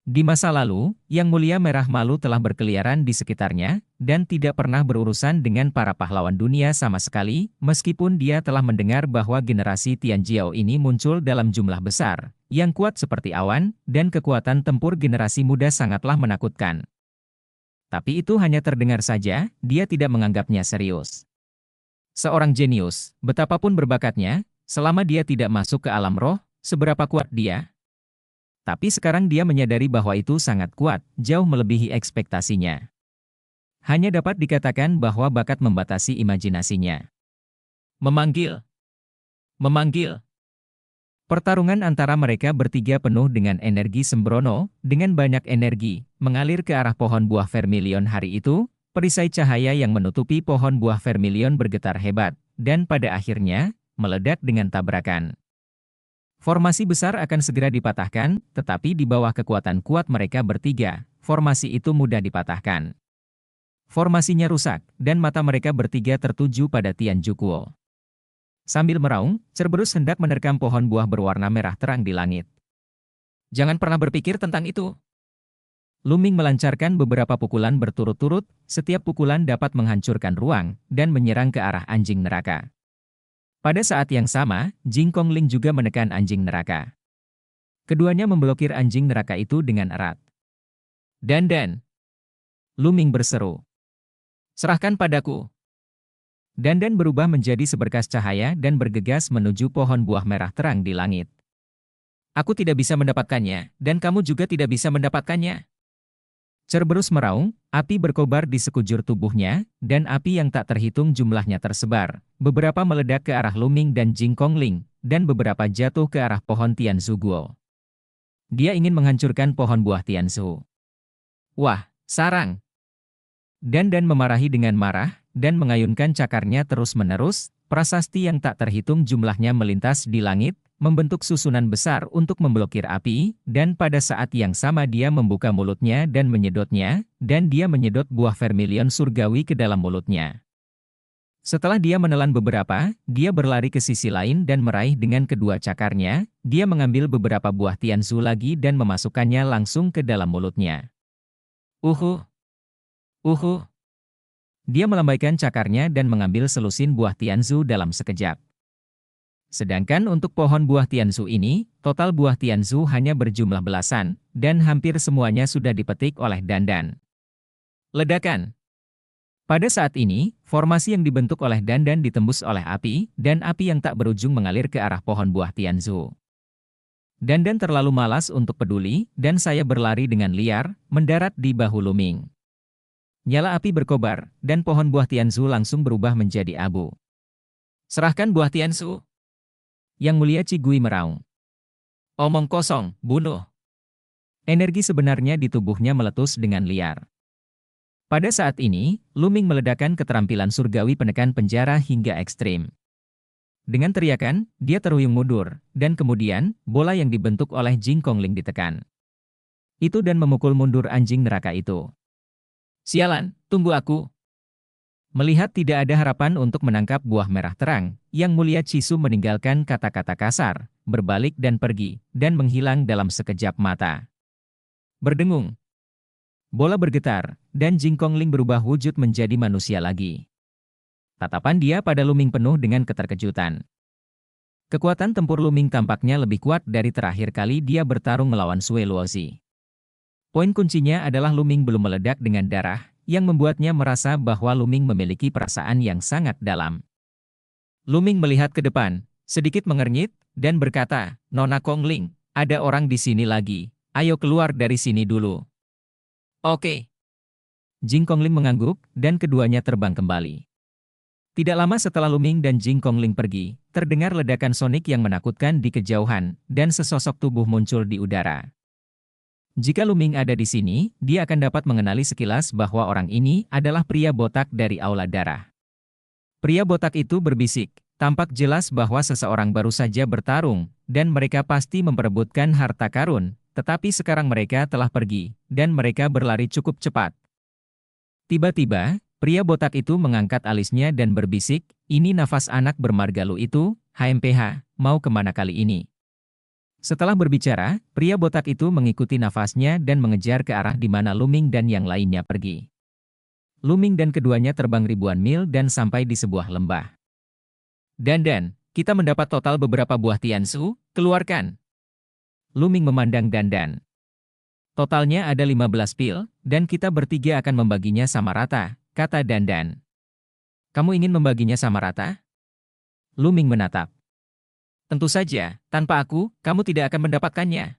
Di masa lalu, Yang Mulia Merah Malu telah berkeliaran di sekitarnya, dan tidak pernah berurusan dengan para pahlawan dunia sama sekali, meskipun dia telah mendengar bahwa generasi Tian Jiao ini muncul dalam jumlah besar, yang kuat seperti awan, dan kekuatan tempur generasi muda sangatlah menakutkan. Tapi itu hanya terdengar saja, dia tidak menganggapnya serius. Seorang jenius, betapapun berbakatnya, selama dia tidak masuk ke alam roh, seberapa kuat dia? Tapi sekarang dia menyadari bahwa itu sangat kuat, jauh melebihi ekspektasinya. Hanya dapat dikatakan bahwa bakat membatasi imajinasinya. Memanggil. Memanggil. Pertarungan antara mereka bertiga penuh dengan energi sembrono, dengan banyak energi, mengalir ke arah pohon buah vermilion hari itu, perisai cahaya yang menutupi pohon buah vermilion bergetar hebat, dan pada akhirnya, meledak dengan tabrakan. Formasi besar akan segera dipatahkan, tetapi di bawah kekuatan kuat mereka bertiga, formasi itu mudah dipatahkan. Formasinya rusak, dan mata mereka bertiga tertuju pada Tian Jukuo. Sambil meraung, Cerberus hendak menerkam pohon buah berwarna merah terang di langit. Jangan pernah berpikir tentang itu. Luming melancarkan beberapa pukulan berturut-turut, setiap pukulan dapat menghancurkan ruang, dan menyerang ke arah anjing neraka. Pada saat yang sama, Jing Kongling juga menekan anjing neraka. Keduanya memblokir anjing neraka itu dengan erat. Dan, Luming berseru. Serahkan padaku. Dan berubah menjadi seberkas cahaya dan bergegas menuju pohon buah merah terang di langit. Aku tidak bisa mendapatkannya, dan kamu juga tidak bisa mendapatkannya. Cerberus meraung, api berkobar di sekujur tubuhnya, dan api yang tak terhitung jumlahnya tersebar. Beberapa meledak ke arah Luming dan Jing Kongling, dan beberapa jatuh ke arah pohon Tianzhu Guo. Dia ingin menghancurkan pohon buah Tianzhu. Wah, sarang! Dan memarahi dengan marah, dan mengayunkan cakarnya terus-menerus, prasasti yang tak terhitung jumlahnya melintas di langit, membentuk susunan besar untuk memblokir api, dan pada saat yang sama dia membuka mulutnya dan menyedotnya, dan dia menyedot buah vermilion surgawi ke dalam mulutnya. Setelah dia menelan beberapa, dia berlari ke sisi lain dan meraih dengan kedua cakarnya, dia mengambil beberapa buah tianzu lagi dan memasukkannya langsung ke dalam mulutnya. Uhuh! Uhuh! Dia melambaikan cakarnya dan mengambil selusin buah tianzu dalam sekejap. Sedangkan untuk pohon buah tianzu ini, total buah tianzu hanya berjumlah belasan, dan hampir semuanya sudah dipetik oleh Dandan. Ledakan! Pada saat ini, formasi yang dibentuk oleh Dandan ditembus oleh api, dan api yang tak berujung mengalir ke arah pohon buah tianzu. Dandan terlalu malas untuk peduli, dan saya berlari dengan liar, mendarat di bahu Luming. Nyala api berkobar, dan pohon buah tianzu langsung berubah menjadi abu. Serahkan buah tianzu. Yang Mulia Qi Gui meraung. Omong kosong, bunuh. Energi sebenarnya di tubuhnya meletus dengan liar. Pada saat ini, Luming meledakkan keterampilan surgawi penekan penjara hingga ekstrim. Dengan teriakan, dia terhuyung mundur, dan kemudian, bola yang dibentuk oleh Jing Kongling ditekan. Itu dan memukul mundur anjing neraka itu. Sialan, tunggu aku. Melihat tidak ada harapan untuk menangkap buah merah terang, Yang Mulia Chisu meninggalkan kata-kata kasar, berbalik dan pergi, dan menghilang dalam sekejap mata. Berdengung. Bola bergetar, dan Jing Kongling berubah wujud menjadi manusia lagi. Tatapan dia pada Luming penuh dengan keterkejutan. Kekuatan tempur Luming tampaknya lebih kuat dari terakhir kali dia bertarung melawan Sui Luozi. Poin kuncinya adalah Luming belum meledak dengan darah, yang membuatnya merasa bahwa Luming memiliki perasaan yang sangat dalam. Luming melihat ke depan, sedikit mengernyit, dan berkata, "Nona Kongling, ada orang di sini lagi, ayo keluar dari sini dulu." Oke. Jing Kongling mengangguk, dan keduanya terbang kembali. Tidak lama setelah Luming dan Jing Kongling pergi, terdengar ledakan sonik yang menakutkan di kejauhan, dan sesosok tubuh muncul di udara. Jika Luming ada di sini, dia akan dapat mengenali sekilas bahwa orang ini adalah pria botak dari Aula Darah. Pria botak itu berbisik, tampak jelas bahwa seseorang baru saja bertarung, dan mereka pasti memperebutkan harta karun. Tetapi sekarang mereka telah pergi, dan mereka berlari cukup cepat. Tiba-tiba, pria botak itu mengangkat alisnya dan berbisik, "Ini nafas anak bermargalu itu, HMPH, mau kemana kali ini?" Setelah berbicara, pria botak itu mengikuti nafasnya dan mengejar ke arah di mana Luming dan yang lainnya pergi. Luming dan keduanya terbang ribuan mil dan sampai di sebuah lembah. Dandan, kita mendapat total beberapa buah tianzu, keluarkan. Luming memandang Dandan. Totalnya ada 15 pil, dan kita bertiga akan membaginya sama rata, kata Dandan. Kamu ingin membaginya sama rata? Luming menatap. Tentu saja, tanpa aku, kamu tidak akan mendapatkannya.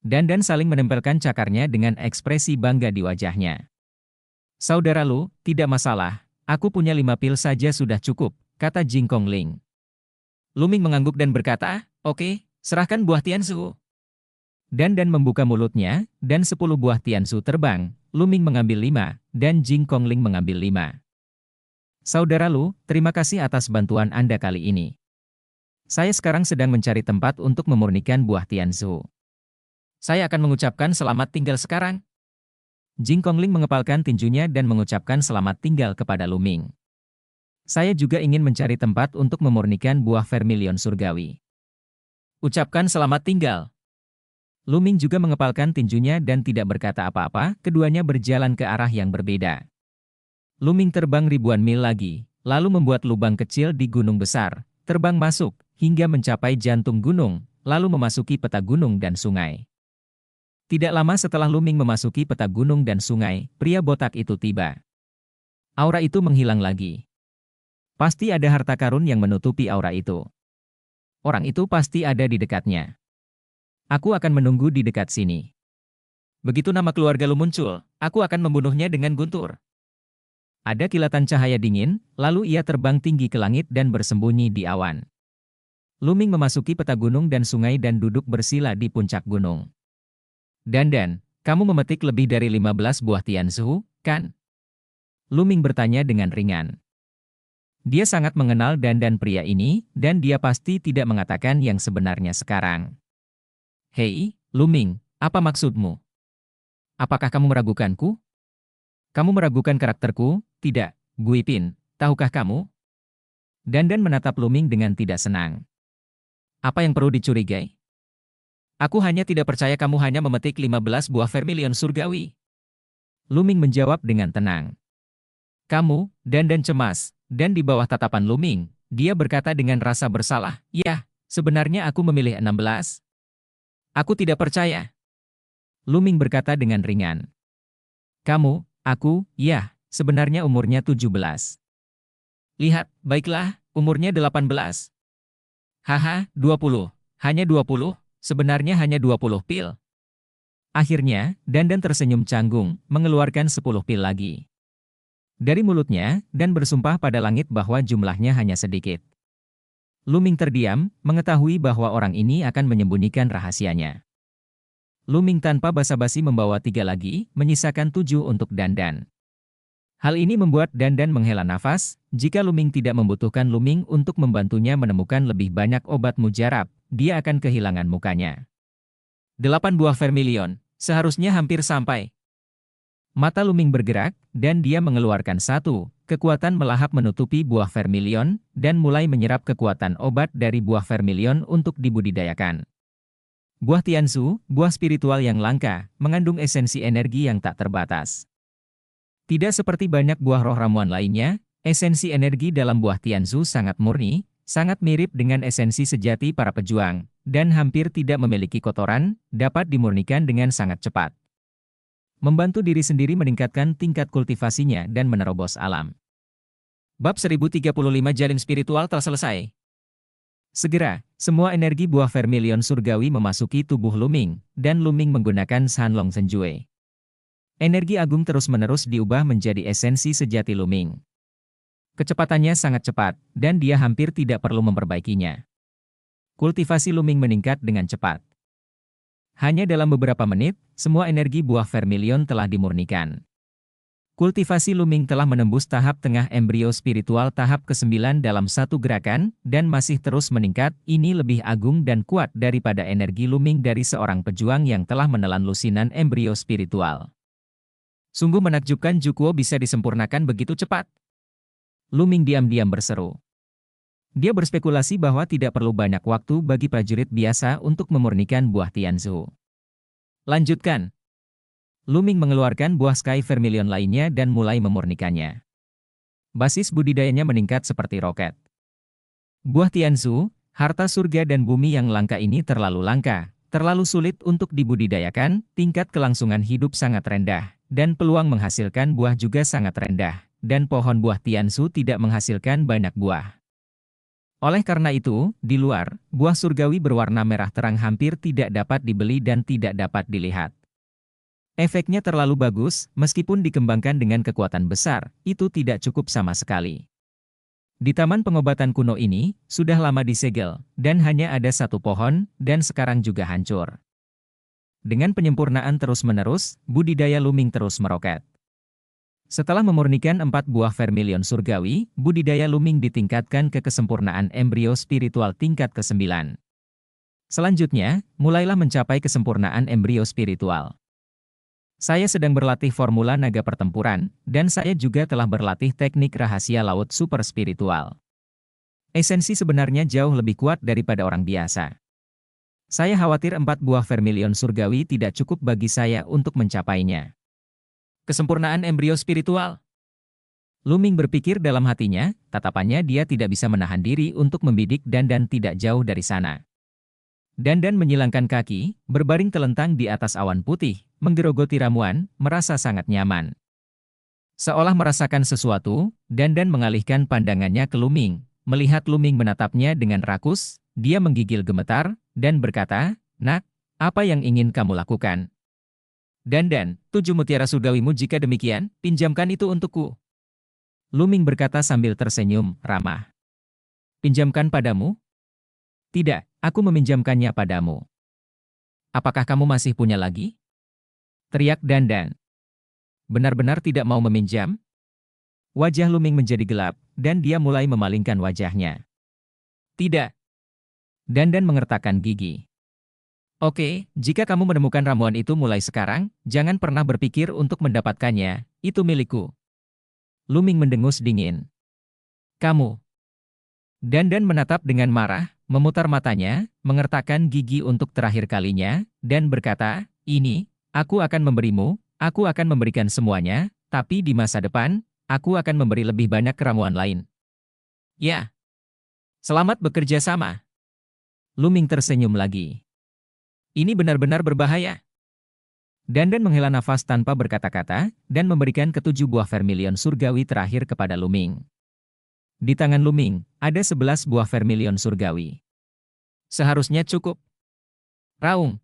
Dandan saling menempelkan cakarnya dengan ekspresi bangga di wajahnya. Saudara Lu, tidak masalah, aku punya 5 pil saja sudah cukup, kata Jing Kongling. Luming mengangguk dan berkata, oke. Serahkan buah tianzu. Dandan membuka mulutnya, dan 10 buah tianzu terbang, Luming mengambil 5, dan Jing Kongling mengambil 5. Saudara Lu, terima kasih atas bantuan Anda kali ini. Saya sekarang sedang mencari tempat untuk memurnikan buah tianzu. Saya akan mengucapkan selamat tinggal sekarang. Jing Kongling mengepalkan tinjunya dan mengucapkan selamat tinggal kepada Luming. Saya juga ingin mencari tempat untuk memurnikan buah vermilion surgawi. Ucapkan selamat tinggal. Luming juga mengepalkan tinjunya dan tidak berkata apa-apa, keduanya berjalan ke arah yang berbeda. Luming terbang ribuan mil lagi, lalu membuat lubang kecil di gunung besar, terbang masuk, hingga mencapai jantung gunung, lalu memasuki peta gunung dan sungai. Tidak lama setelah Luming memasuki peta gunung dan sungai, pria botak itu tiba. Aura itu menghilang lagi. Pasti ada harta karun yang menutupi aura itu. Orang itu pasti ada di dekatnya. Aku akan menunggu di dekat sini. Begitu nama keluarga Lu muncul, aku akan membunuhnya dengan guntur. Ada kilatan cahaya dingin, lalu ia terbang tinggi ke langit dan bersembunyi di awan. Luming memasuki peta gunung dan sungai dan duduk bersila di puncak gunung. Dandan, kamu memetik lebih dari 15 buah tianzu, kan? Luming bertanya dengan ringan. Dia sangat mengenal Dandan pria ini, dan dia pasti tidak mengatakan yang sebenarnya sekarang. Hei, Luming, apa maksudmu? Apakah kamu meragukanku? Kamu meragukan karakterku? Tidak, Guipin, tahukah kamu? Dandan menatap Luming dengan tidak senang. Apa yang perlu dicurigai? Aku hanya tidak percaya kamu hanya memetik 15 buah vermilion surgawi. Luming menjawab dengan tenang. Kamu, Dandan cemas, dan di bawah tatapan Luming, dia berkata dengan rasa bersalah, ya, sebenarnya aku memilih 16. Aku tidak percaya. Luming berkata dengan ringan. Kamu, aku, ya, sebenarnya umurnya 17. Lihat, baiklah, umurnya 18. Haha, 20. Hanya 20, sebenarnya hanya 20 pil. Akhirnya, Dandan tersenyum canggung, mengeluarkan 10 pil lagi dari mulutnya, dan bersumpah pada langit bahwa jumlahnya hanya sedikit. Luming terdiam, mengetahui bahwa orang ini akan menyembunyikan rahasianya. Luming tanpa basa-basi membawa 3 lagi, menyisakan 7 untuk Dandan. Hal ini membuat Dandan menghela nafas. Jika Luming tidak membutuhkan Luming untuk membantunya menemukan lebih banyak obat mujarab, dia akan kehilangan mukanya. 8 buah vermilion, seharusnya hampir sampai. Mata Luming bergerak, dan dia mengeluarkan satu. Kekuatan melahap menutupi buah vermilion, dan mulai menyerap kekuatan obat dari buah vermilion untuk dibudidayakan. Buah Tianzu, buah spiritual yang langka, mengandung esensi energi yang tak terbatas. Tidak seperti banyak buah roh ramuan lainnya, esensi energi dalam buah Tianzu sangat murni, sangat mirip dengan esensi sejati para pejuang, dan hampir tidak memiliki kotoran, dapat dimurnikan dengan sangat cepat. Membantu diri sendiri meningkatkan tingkat kultivasinya dan menerobos alam. Bab 1035 Jalin Spiritual telah selesai. Segera, semua energi buah vermilion surgawi memasuki tubuh Luming, dan Luming menggunakan Sanlong Senjue. Energi agung terus-menerus diubah menjadi esensi sejati Luming. Kecepatannya sangat cepat, dan dia hampir tidak perlu memperbaikinya. Kultivasi Luming meningkat dengan cepat. Hanya dalam beberapa menit, semua energi buah vermilion telah dimurnikan. Kultivasi Luming telah menembus tahap tengah embrio spiritual tahap ke-9 dalam satu gerakan, dan masih terus meningkat. Ini lebih agung dan kuat daripada energi Luming dari seorang pejuang yang telah menelan lusinan embrio spiritual. Sungguh menakjubkan Jukuo bisa disempurnakan begitu cepat. Luming diam-diam berseru. Dia berspekulasi bahwa tidak perlu banyak waktu bagi prajurit biasa untuk memurnikan buah Tianzu. Lanjutkan. Luming mengeluarkan buah Sky Vermilion lainnya dan mulai memurnikannya. Basis budidayanya meningkat seperti roket. Buah Tianzu, harta surga dan bumi yang langka ini terlalu langka, terlalu sulit untuk dibudidayakan, tingkat kelangsungan hidup sangat rendah, dan peluang menghasilkan buah juga sangat rendah, dan pohon buah Tianzu tidak menghasilkan banyak buah. Oleh karena itu, di luar, buah surgawi berwarna merah terang hampir tidak dapat dibeli dan tidak dapat dilihat. Efeknya terlalu bagus, meskipun dikembangkan dengan kekuatan besar, itu tidak cukup sama sekali. Di taman pengobatan kuno ini, sudah lama disegel, dan hanya ada satu pohon, dan sekarang juga hancur. Dengan penyempurnaan terus-menerus, budidaya Luming terus meroket. Setelah memurnikan 4 buah vermilion surgawi, budidaya Luming ditingkatkan ke kesempurnaan embrio spiritual tingkat ke-9. Selanjutnya, mulailah mencapai kesempurnaan embrio spiritual. Saya sedang berlatih formula naga pertempuran, dan saya juga telah berlatih teknik rahasia laut super spiritual. Esensi sebenarnya jauh lebih kuat daripada orang biasa. Saya khawatir 4 buah vermilion surgawi tidak cukup bagi saya untuk mencapainya. Kesempurnaan embrio spiritual. Luming berpikir dalam hatinya, tatapannya dia tidak bisa menahan diri untuk membidik Dandan tidak jauh dari sana. Dandan menyilangkan kaki, berbaring telentang di atas awan putih, menggerogoti ramuan, merasa sangat nyaman. Seolah merasakan sesuatu, Dandan mengalihkan pandangannya ke Luming. Melihat Luming menatapnya dengan rakus, dia menggigil gemetar, dan berkata, "Nak, apa yang ingin kamu lakukan?" Dandan, 7 mutiara surgawimu jika demikian, pinjamkan itu untukku. Luming berkata sambil tersenyum, ramah. Pinjamkan padamu? Tidak, aku meminjamkannya padamu. Apakah kamu masih punya lagi? Teriak Dandan. Benar-benar tidak mau meminjam? Wajah Luming menjadi gelap, dan dia mulai memalingkan wajahnya. Tidak. Dandan mengertakkan gigi. Oke, jika kamu menemukan ramuan itu mulai sekarang, jangan pernah berpikir untuk mendapatkannya, itu milikku. Luming mendengus dingin. Kamu. Dandan menatap dengan marah, memutar matanya, mengertakkan gigi untuk terakhir kalinya, dan berkata, ini, aku akan memberimu, aku akan memberikan semuanya, tapi di masa depan, aku akan memberi lebih banyak ramuan lain. Ya. Selamat bekerja sama. Luming tersenyum lagi. Ini benar-benar berbahaya. Dandan menghela nafas tanpa berkata-kata, dan memberikan ketujuh buah vermilion surgawi terakhir kepada Luming. Di tangan Luming, ada 11 buah vermilion surgawi. Seharusnya cukup. Raung.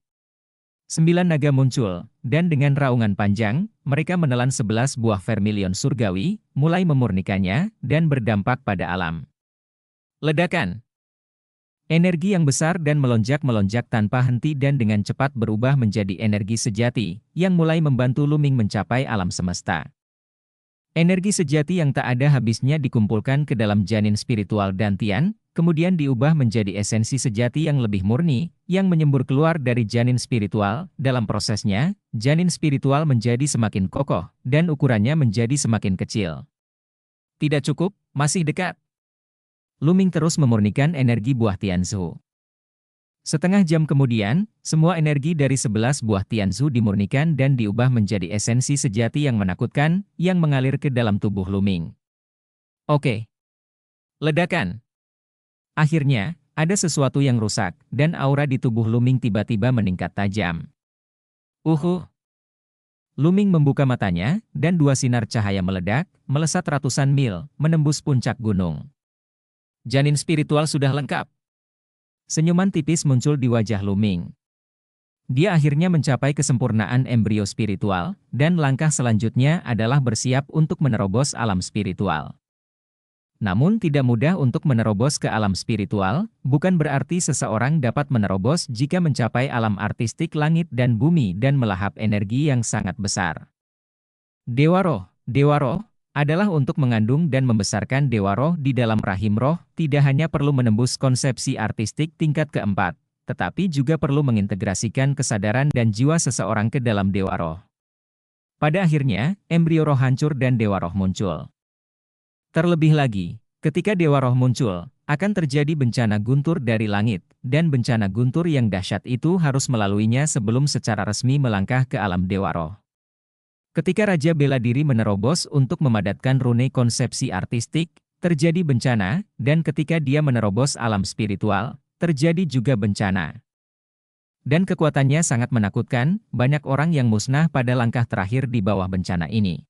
9 naga muncul, dan dengan raungan panjang, mereka menelan 11 buah vermilion surgawi, mulai memurnikannya, dan berdampak pada alam. Ledakan. Energi yang besar dan melonjak-melonjak tanpa henti dan dengan cepat berubah menjadi energi sejati, yang mulai membantu Luming mencapai alam semesta. Energi sejati yang tak ada habisnya dikumpulkan ke dalam janin spiritual Dantian, kemudian diubah menjadi esensi sejati yang lebih murni, yang menyembur keluar dari janin spiritual. Dalam prosesnya, janin spiritual menjadi semakin kokoh, dan ukurannya menjadi semakin kecil. Tidak cukup, masih dekat. Luming terus memurnikan energi buah Tianzu. Setengah jam kemudian, semua energi dari 11 buah Tianzu dimurnikan dan diubah menjadi esensi sejati yang menakutkan, yang mengalir ke dalam tubuh Luming. Oke. Ledakan. Akhirnya, ada sesuatu yang rusak, dan aura di tubuh Luming tiba-tiba meningkat tajam. Luming membuka matanya, dan dua sinar cahaya meledak, melesat ratusan mil, menembus puncak gunung. Janin spiritual sudah lengkap. Senyuman tipis muncul di wajah Luming. Dia akhirnya mencapai kesempurnaan embrio spiritual, dan langkah selanjutnya adalah bersiap untuk menerobos alam spiritual. Namun tidak mudah untuk menerobos ke alam spiritual, bukan berarti seseorang dapat menerobos jika mencapai alam artistik langit dan bumi dan melahap energi yang sangat besar. Dewa Roh, adalah untuk mengandung dan membesarkan Dewa Roh di dalam rahim roh, tidak hanya perlu menembus konsepsi artistik tingkat keempat, tetapi juga perlu mengintegrasikan kesadaran dan jiwa seseorang ke dalam Dewa Roh. Pada akhirnya, embrio roh hancur dan Dewa Roh muncul. Terlebih lagi, ketika Dewa Roh muncul, akan terjadi bencana guntur dari langit, dan bencana guntur yang dahsyat itu harus melaluinya sebelum secara resmi melangkah ke alam Dewa Roh. Ketika Raja bela diri menerobos untuk memadatkan rune konsepsi artistik, terjadi bencana, dan ketika dia menerobos alam spiritual, terjadi juga bencana. Dan kekuatannya sangat menakutkan, banyak orang yang musnah pada langkah terakhir di bawah bencana ini.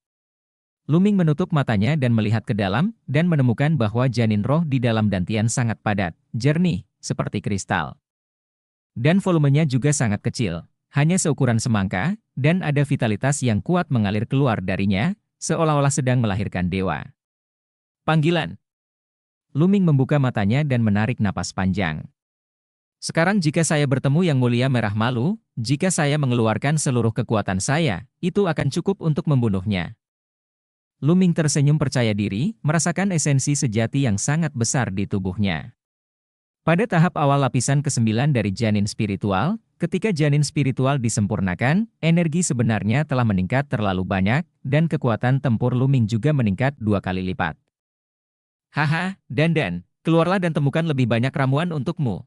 Luming menutup matanya dan melihat ke dalam, dan menemukan bahwa janin roh di dalam Dantian sangat padat, jernih, seperti kristal. Dan volumenya juga sangat kecil, hanya seukuran semangka, dan ada vitalitas yang kuat mengalir keluar darinya, seolah-olah sedang melahirkan dewa. Panggilan. Luming membuka matanya dan menarik napas panjang. Sekarang jika saya bertemu Yang Mulia Merah Malu, jika saya mengeluarkan seluruh kekuatan saya, itu akan cukup untuk membunuhnya. Luming tersenyum percaya diri, merasakan esensi sejati yang sangat besar di tubuhnya. Pada tahap awal lapisan ke-9 dari janin spiritual, ketika janin spiritual disempurnakan, energi sebenarnya telah meningkat terlalu banyak, dan kekuatan tempur Luming juga meningkat 2 kali lipat. Haha, Dandan, keluarlah dan temukan lebih banyak ramuan untukmu.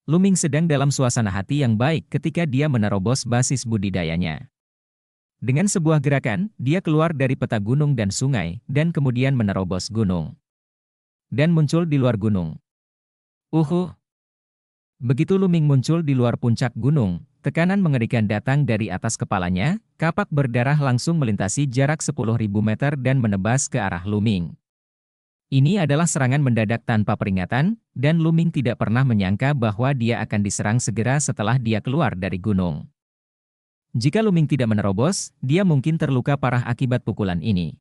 Luming sedang dalam suasana hati yang baik ketika dia menerobos basis budidayanya. Dengan sebuah gerakan, dia keluar dari peta gunung dan sungai, dan kemudian menerobos gunung. Dan muncul di luar gunung. Begitu Luming muncul di luar puncak gunung, tekanan mengerikan datang dari atas kepalanya, kapak berdarah langsung melintasi jarak 10.000 meter dan menebas ke arah Luming. Ini adalah serangan mendadak tanpa peringatan, dan Luming tidak pernah menyangka bahwa dia akan diserang segera setelah dia keluar dari gunung. Jika Luming tidak menerobos, dia mungkin terluka parah akibat pukulan ini.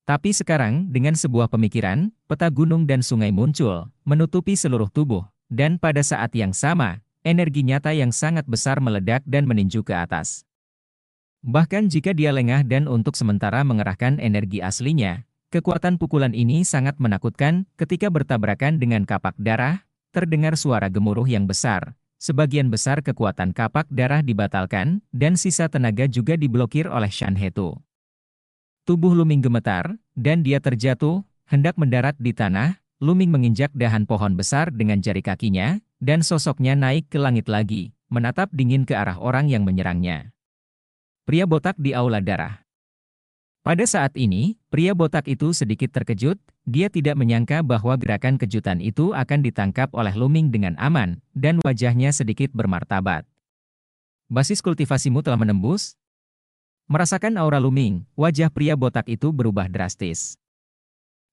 Tapi sekarang, dengan sebuah pemikiran, peta gunung dan sungai muncul, menutupi seluruh tubuh, dan pada saat yang sama, energi nyata yang sangat besar meledak dan meninju ke atas. Bahkan jika dia lengah dan untuk sementara mengerahkan energi aslinya, Kekuatan pukulan ini sangat menakutkan ketika bertabrakan dengan kapak darah, terdengar suara gemuruh yang besar. Sebagian besar kekuatan kapak darah dibatalkan, dan sisa tenaga juga diblokir oleh Shan Hetu. Tubuh Luming gemetar, dan dia terjatuh, hendak mendarat di tanah. Luming menginjak dahan pohon besar dengan jari kakinya, dan sosoknya naik ke langit lagi, menatap dingin ke arah orang yang menyerangnya. Pria botak di aula darah. Pada saat ini, pria botak itu sedikit terkejut. Dia tidak menyangka bahwa gerakan kejutan itu akan ditangkap oleh Luming dengan aman, dan wajahnya sedikit bermartabat. Basis kultivasimu telah menembus? Merasakan aura Luming, wajah pria botak itu berubah drastis.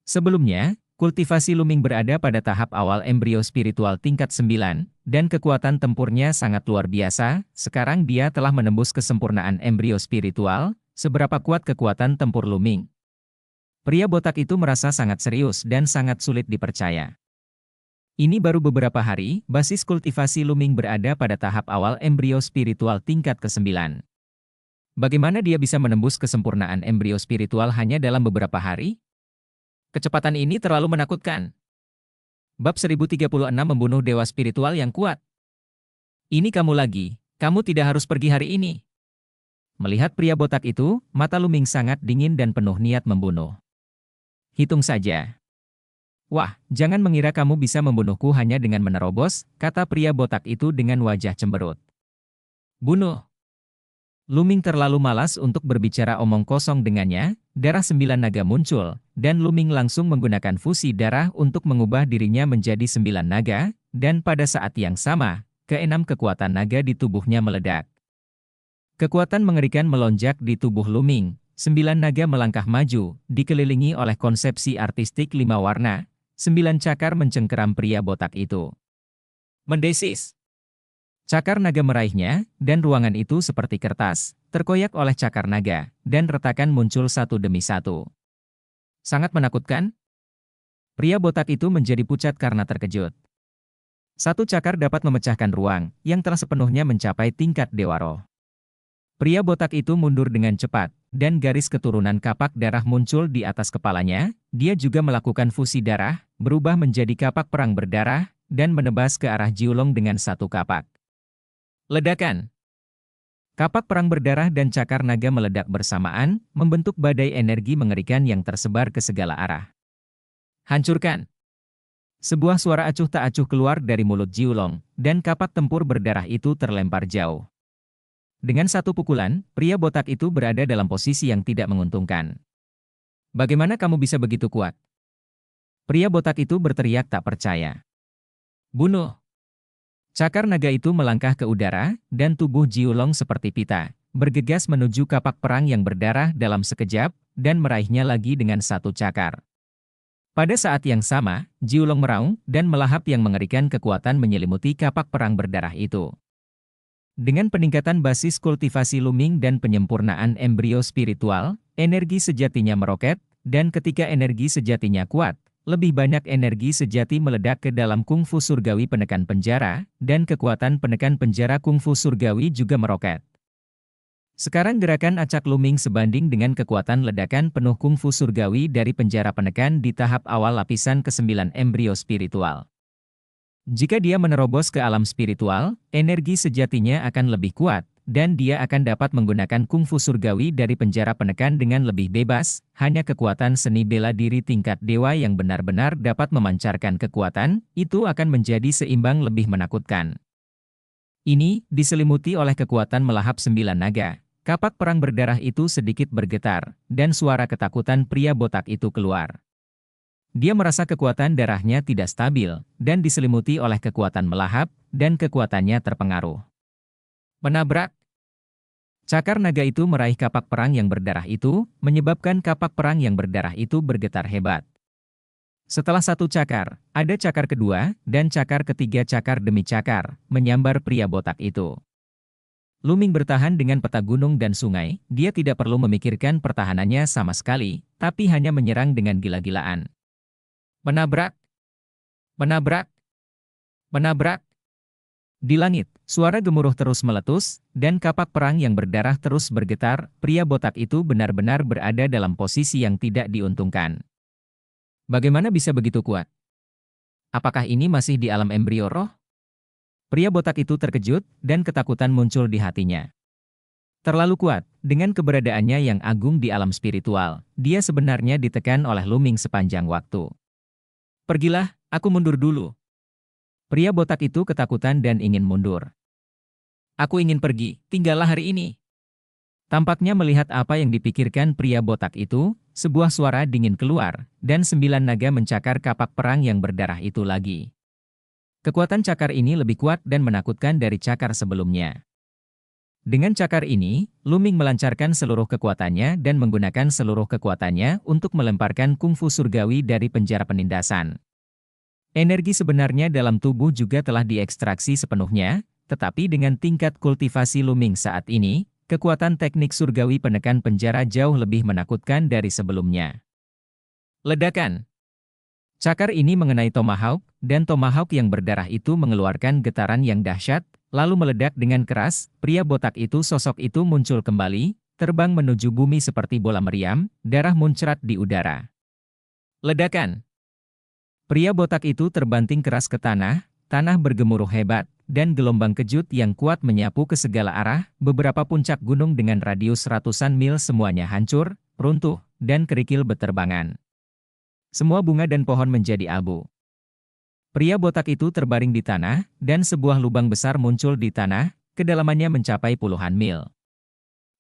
Sebelumnya, kultivasi Luming berada pada tahap awal embrio spiritual tingkat 9, dan kekuatan tempurnya sangat luar biasa. Sekarang dia telah menembus kesempurnaan embrio spiritual. Seberapa kuat kekuatan tempur Luming? Pria botak itu merasa sangat serius dan sangat sulit dipercaya. Ini baru beberapa hari, basis kultivasi Luming berada pada tahap awal embrio spiritual tingkat ke-9. Bagaimana dia bisa menembus kesempurnaan embrio spiritual hanya dalam beberapa hari? Kecepatan ini terlalu menakutkan. Bab 1036 membunuh dewa spiritual yang kuat. Ini kamu lagi, kamu tidak harus pergi hari ini. Melihat pria botak itu, mata Luming sangat dingin dan penuh niat membunuh. Hitung saja. Wah, jangan mengira kamu bisa membunuhku hanya dengan menerobos, kata pria botak itu dengan wajah cemberut. Bunuh. Luming terlalu malas untuk berbicara omong kosong dengannya. Darah 9 naga muncul, dan Luming langsung menggunakan fusi darah untuk mengubah dirinya menjadi 9 naga, dan pada saat yang sama, ke-6 kekuatan naga di tubuhnya meledak. Kekuatan mengerikan melonjak di tubuh Luming. 9 naga melangkah maju, dikelilingi oleh konsepsi artistik 5 warna. 9 cakar mencengkeram pria botak itu. Mendesis. Cakar naga meraihnya, dan ruangan itu seperti kertas, terkoyak oleh cakar naga, dan retakan muncul satu demi satu. Sangat menakutkan? Pria botak itu menjadi pucat karena terkejut. Satu cakar dapat memecahkan ruang, yang telah sepenuhnya mencapai tingkat Dewa Roh. Pria botak itu mundur dengan cepat, dan garis keturunan kapak darah muncul di atas kepalanya. Dia juga melakukan fusi darah, berubah menjadi kapak perang berdarah, dan menebas ke arah Jiulong dengan satu kapak. Ledakan. Kapak perang berdarah dan cakar naga meledak bersamaan, membentuk badai energi mengerikan yang tersebar ke segala arah. Hancurkan. Sebuah suara acuh tak acuh keluar dari mulut Jiulong, dan kapak tempur berdarah itu terlempar jauh. Dengan satu pukulan, pria botak itu berada dalam posisi yang tidak menguntungkan. Bagaimana kamu bisa begitu kuat? Pria botak itu berteriak tak percaya. Bunuh. Cakar naga itu melangkah ke udara, dan tubuh Jiulong seperti pita, bergegas menuju kapak perang yang berdarah dalam sekejap, dan meraihnya lagi dengan satu cakar. Pada saat yang sama, Jiulong meraung, dan melahap yang mengerikan kekuatan menyelimuti kapak perang berdarah itu. Dengan peningkatan basis kultivasi Luming dan penyempurnaan embrio spiritual, energi sejatinya meroket, dan ketika energi sejatinya kuat, lebih banyak energi sejati meledak ke dalam kungfu surgawi penekan penjara, dan kekuatan penekan penjara kungfu surgawi juga meroket. Sekarang gerakan acak Luming sebanding dengan kekuatan ledakan penuh kungfu surgawi dari penjara penekan di tahap awal lapisan ke-9 embrio spiritual. Jika dia menerobos ke alam spiritual, energi sejatinya akan lebih kuat, dan dia akan dapat menggunakan kungfu surgawi dari penjara penekan dengan lebih bebas. Hanya kekuatan seni bela diri tingkat dewa yang benar-benar dapat memancarkan kekuatan, itu akan menjadi seimbang lebih menakutkan. Ini diselimuti oleh kekuatan melahap 9 naga. Kapak perang berdarah itu sedikit bergetar, dan suara ketakutan pria botak itu keluar. Dia merasa kekuatan darahnya tidak stabil, dan diselimuti oleh kekuatan melahap, dan kekuatannya terpengaruh. Menabrak. Cakar naga itu meraih kapak perang yang berdarah itu, menyebabkan kapak perang yang berdarah itu bergetar hebat. Setelah satu cakar, ada cakar kedua, dan cakar ketiga cakar demi cakar, menyambar pria botak itu. Luming bertahan dengan peta gunung dan sungai, dia tidak perlu memikirkan pertahanannya sama sekali, tapi hanya menyerang dengan gila-gilaan. Menabrak. Menabrak. Menabrak. Di langit, suara gemuruh terus meletus, dan kapak perang yang berdarah terus bergetar. Pria botak itu benar-benar berada dalam posisi yang tidak diuntungkan. Bagaimana bisa begitu kuat? Apakah ini masih di alam embrio roh? Pria botak itu terkejut, dan ketakutan muncul di hatinya. Terlalu kuat, dengan keberadaannya yang agung di alam spiritual, dia sebenarnya ditekan oleh Luming sepanjang waktu. Pergilah, aku mundur dulu. Pria botak itu ketakutan dan ingin mundur. Aku ingin pergi, tinggallah hari ini. Tampaknya melihat apa yang dipikirkan pria botak itu, sebuah suara dingin keluar, dan 9 naga mencakar kapak perang yang berdarah itu lagi. Kekuatan cakar ini lebih kuat dan menakutkan dari cakar sebelumnya. Dengan cakar ini, Luming melancarkan seluruh kekuatannya dan menggunakan seluruh kekuatannya untuk melemparkan kungfu surgawi dari penjara penindasan. Energi sebenarnya dalam tubuh juga telah diekstraksi sepenuhnya, tetapi dengan tingkat kultivasi Luming saat ini, kekuatan teknik surgawi penekan penjara jauh lebih menakutkan dari sebelumnya. Ledakan. Cakar ini mengenai Tomahawk, dan Tomahawk yang berdarah itu mengeluarkan getaran yang dahsyat, lalu meledak dengan keras. Pria botak itu sosok itu muncul kembali, terbang menuju bumi seperti bola meriam, darah muncrat di udara. Ledakan. Pria botak itu terbanting keras ke tanah, tanah bergemuruh hebat, dan gelombang kejut yang kuat menyapu ke segala arah. Beberapa puncak gunung dengan radius ratusan mil semuanya hancur, runtuh, dan kerikil beterbangan. Semua bunga dan pohon menjadi abu. Pria botak itu terbaring di tanah, dan sebuah lubang besar muncul di tanah, kedalamannya mencapai puluhan mil.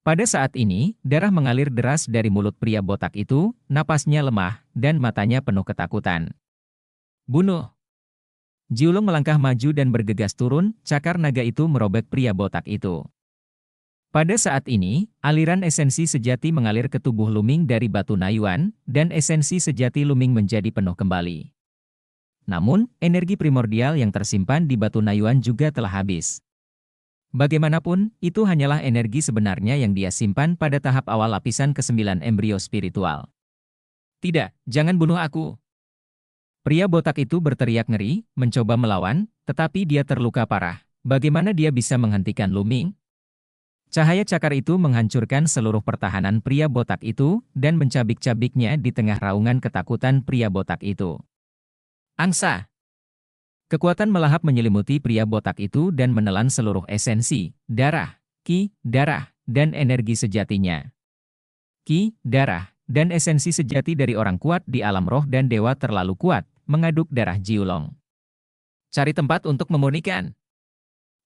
Pada saat ini, darah mengalir deras dari mulut pria botak itu, napasnya lemah, dan matanya penuh ketakutan. Bunuh! Jiulong melangkah maju dan bergegas turun, cakar naga itu merobek pria botak itu. Pada saat ini, aliran esensi sejati mengalir ke tubuh Luming dari batu Nayuan, dan esensi sejati Luming menjadi penuh kembali. Namun, energi primordial yang tersimpan di batu Nayuan juga telah habis. Bagaimanapun, itu hanyalah energi sebenarnya yang dia simpan pada tahap awal lapisan ke-9 embrio spiritual. Tidak, jangan bunuh aku. Pria botak itu berteriak ngeri, mencoba melawan, tetapi dia terluka parah. Bagaimana dia bisa menghentikan Luming? Cahaya cakar itu menghancurkan seluruh pertahanan pria botak itu, dan mencabik-cabiknya di tengah raungan ketakutan pria botak itu. Angsa! Kekuatan melahap menyelimuti pria botak itu dan menelan seluruh esensi, darah, ki, darah, dan energi sejatinya. Ki, darah, dan esensi sejati dari orang kuat di alam roh dan dewa terlalu kuat, mengaduk darah Jiulong. Cari tempat untuk memurnikan.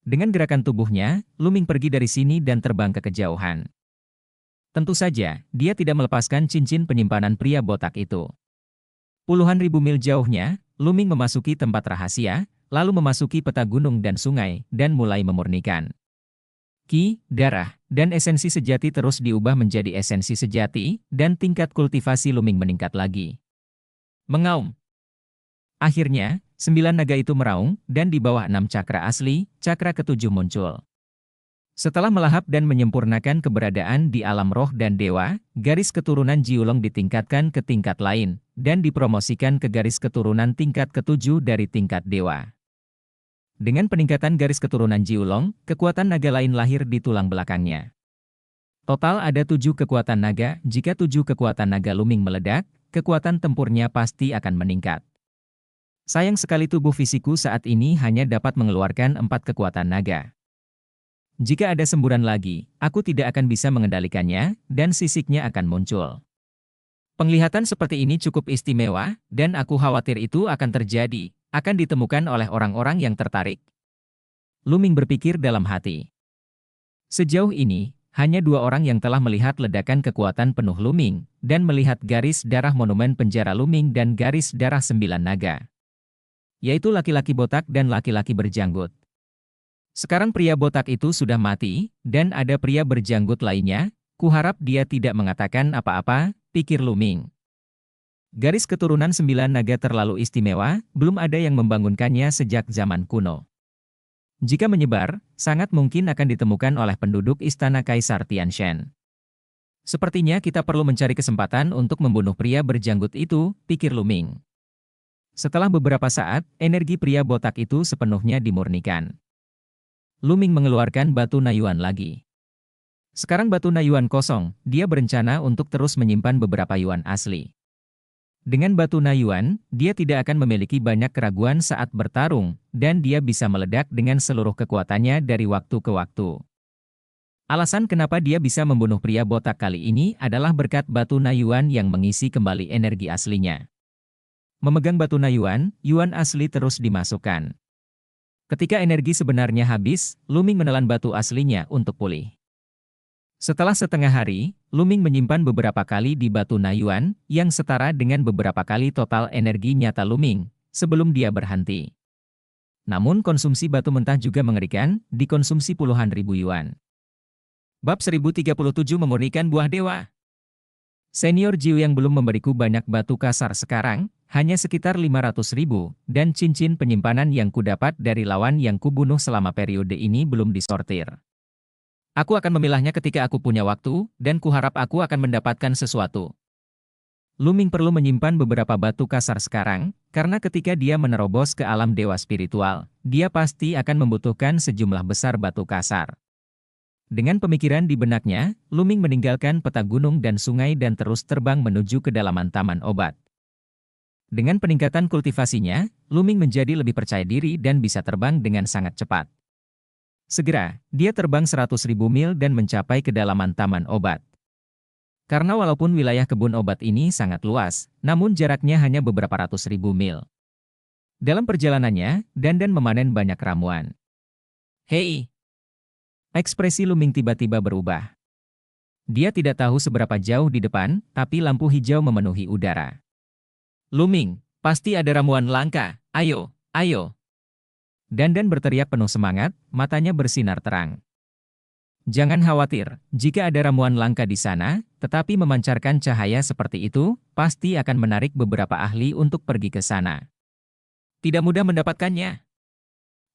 Dengan gerakan tubuhnya, Luming pergi dari sini dan terbang ke kejauhan. Tentu saja, dia tidak melepaskan cincin penyimpanan pria botak itu. Puluhan ribu mil jauhnya, Luming memasuki tempat rahasia, lalu memasuki peta gunung dan sungai, dan mulai memurnikan. Ki, darah, dan esensi sejati terus diubah menjadi esensi sejati, dan tingkat kultivasi Luming meningkat lagi. Mengaum. Akhirnya, 9 naga itu meraung, dan di bawah 6 cakra asli, cakra ke-7 muncul. Setelah melahap dan menyempurnakan keberadaan di alam roh dan dewa, garis keturunan Jiulong ditingkatkan ke tingkat lain, dan dipromosikan ke garis keturunan tingkat ke-7 dari tingkat dewa. Dengan peningkatan garis keturunan Jiulong, kekuatan naga lain lahir di tulang belakangnya. Total ada 7 kekuatan naga. Jika 7 kekuatan naga Luming meledak, kekuatan tempurnya pasti akan meningkat. Sayang sekali tubuh fisikku saat ini hanya dapat mengeluarkan 4 kekuatan naga. Jika ada semburan lagi, aku tidak akan bisa mengendalikannya, dan sisiknya akan muncul. Penglihatan seperti ini cukup istimewa, dan aku khawatir itu akan terjadi, akan ditemukan oleh orang-orang yang tertarik. Luming berpikir dalam hati. Sejauh ini, hanya 2 orang yang telah melihat ledakan kekuatan penuh Luming, dan melihat garis darah monumen penjara Luming dan garis darah 9 naga. Yaitu laki-laki botak dan laki-laki berjanggut. Sekarang pria botak itu sudah mati, dan ada pria berjanggut lainnya, kuharap dia tidak mengatakan apa-apa, pikir Luming. Garis keturunan 9 naga terlalu istimewa, belum ada yang membangunkannya sejak zaman kuno. Jika menyebar, sangat mungkin akan ditemukan oleh penduduk istana Kaisar Tianshan. Sepertinya kita perlu mencari kesempatan untuk membunuh pria berjanggut itu, pikir Luming. Setelah beberapa saat, energi pria botak itu sepenuhnya dimurnikan. Luming mengeluarkan batu Nayuan lagi. Sekarang batu Nayuan kosong, dia berencana untuk terus menyimpan beberapa yuan asli. Dengan batu Nayuan, dia tidak akan memiliki banyak keraguan saat bertarung, dan dia bisa meledak dengan seluruh kekuatannya dari waktu ke waktu. Alasan kenapa dia bisa membunuh pria botak kali ini adalah berkat batu Nayuan yang mengisi kembali energi aslinya. Memegang batu Nayuan, yuan asli terus dimasukkan. Ketika energi sebenarnya habis, Luming menelan batu aslinya untuk pulih. Setelah setengah hari, Luming menyimpan beberapa kali di batu Nayuan, yang setara dengan beberapa kali total energi nyata Luming, sebelum dia berhenti. Namun konsumsi batu mentah juga mengerikan, dikonsumsi puluhan ribu yuan. Bab 1037 memurnikan buah dewa. Senior Jiu yang belum memberiku banyak batu kasar sekarang, hanya sekitar 500.000, dan cincin penyimpanan yang kudapat dari lawan yang kubunuh selama periode ini belum disortir. Aku akan memilahnya ketika aku punya waktu, dan kuharap aku akan mendapatkan sesuatu. Luming perlu menyimpan beberapa batu kasar sekarang, karena ketika dia menerobos ke alam dewa spiritual, dia pasti akan membutuhkan sejumlah besar batu kasar. Dengan pemikiran di benaknya, Luming meninggalkan peta gunung dan sungai dan terus terbang menuju kedalaman taman obat. Dengan peningkatan kultivasinya, Luming menjadi lebih percaya diri dan bisa terbang dengan sangat cepat. Segera, dia terbang 100.000 mil dan mencapai kedalaman taman obat. Karena walaupun wilayah kebun obat ini sangat luas, namun jaraknya hanya beberapa ratus ribu mil. Dalam perjalanannya, Dandan memanen banyak ramuan. Hei! Ekspresi Luming tiba-tiba berubah. Dia tidak tahu seberapa jauh di depan, tapi lampu hijau memenuhi udara. Luming, pasti ada ramuan langka, ayo, ayo! Dandan berteriak penuh semangat, matanya bersinar terang. Jangan khawatir, jika ada ramuan langka di sana, tetapi memancarkan cahaya seperti itu, pasti akan menarik beberapa ahli untuk pergi ke sana. Tidak mudah mendapatkannya,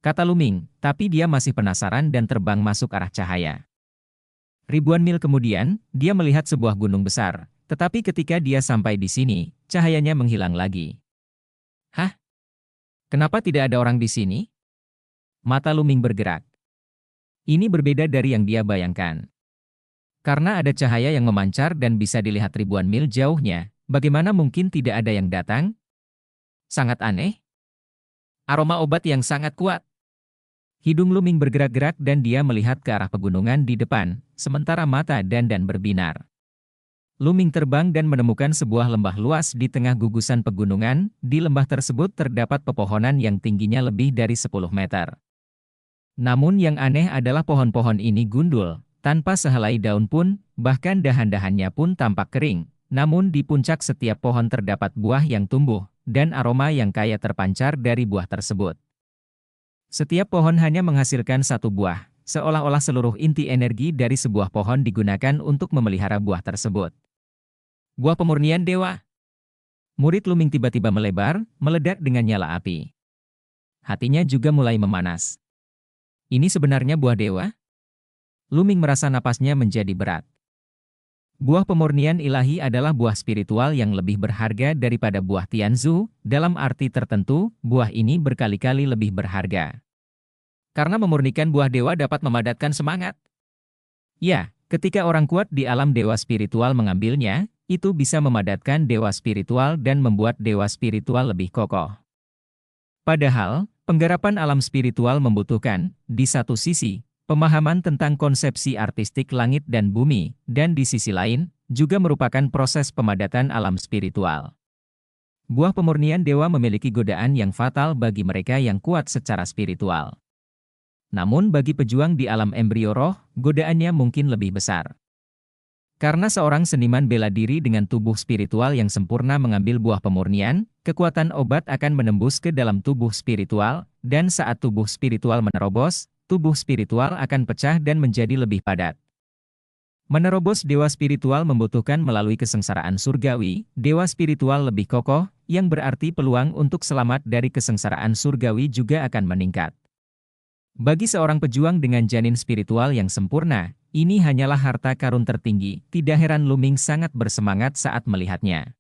kata Luming, tapi dia masih penasaran dan terbang masuk arah cahaya. Ribuan mil kemudian, dia melihat sebuah gunung besar, tetapi ketika dia sampai di sini, cahayanya menghilang lagi. Hah? Kenapa tidak ada orang di sini? Mata Luming bergerak. Ini berbeda dari yang dia bayangkan. Karena ada cahaya yang memancar dan bisa dilihat ribuan mil jauhnya, bagaimana mungkin tidak ada yang datang? Sangat aneh. Aroma obat yang sangat kuat. Hidung Luming bergerak-gerak dan dia melihat ke arah pegunungan di depan, sementara mata Dandan berbinar. Luming terbang dan menemukan sebuah lembah luas di tengah gugusan pegunungan. Di lembah tersebut terdapat pepohonan yang tingginya lebih dari 10 meter. Namun yang aneh adalah pohon-pohon ini gundul, tanpa sehelai daun pun, bahkan dahan-dahannya pun tampak kering. Namun di puncak setiap pohon terdapat buah yang tumbuh, dan aroma yang kaya terpancar dari buah tersebut. Setiap pohon hanya menghasilkan satu buah, seolah-olah seluruh inti energi dari sebuah pohon digunakan untuk memelihara buah tersebut. Buah pemurnian dewa. Murid Luming tiba-tiba melebar, meledak dengan nyala api. Hatinya juga mulai memanas. Ini sebenarnya buah dewa? Luming merasa napasnya menjadi berat. Buah pemurnian ilahi adalah buah spiritual yang lebih berharga daripada buah Tianzu. Dalam arti tertentu, buah ini berkali-kali lebih berharga. Karena memurnikan buah dewa dapat memadatkan semangat. Ya, ketika orang kuat di alam dewa spiritual mengambilnya, itu bisa memadatkan dewa spiritual dan membuat dewa spiritual lebih kokoh. Padahal, penggarapan alam spiritual membutuhkan, di satu sisi, pemahaman tentang konsepsi artistik langit dan bumi, dan di sisi lain, juga merupakan proses pemadatan alam spiritual. Buah pemurnian dewa memiliki godaan yang fatal bagi mereka yang kuat secara spiritual. Namun bagi pejuang di alam embrio roh, godaannya mungkin lebih besar. Karena seorang seniman bela diri dengan tubuh spiritual yang sempurna mengambil buah pemurnian, kekuatan obat akan menembus ke dalam tubuh spiritual, dan saat tubuh spiritual menerobos, tubuh spiritual akan pecah dan menjadi lebih padat. Menerobos dewa spiritual membutuhkan melalui kesengsaraan surgawi, dewa spiritual lebih kokoh, yang berarti peluang untuk selamat dari kesengsaraan surgawi juga akan meningkat. Bagi seorang pejuang dengan janin spiritual yang sempurna, ini hanyalah harta karun tertinggi. Tidak heran Luming sangat bersemangat saat melihatnya.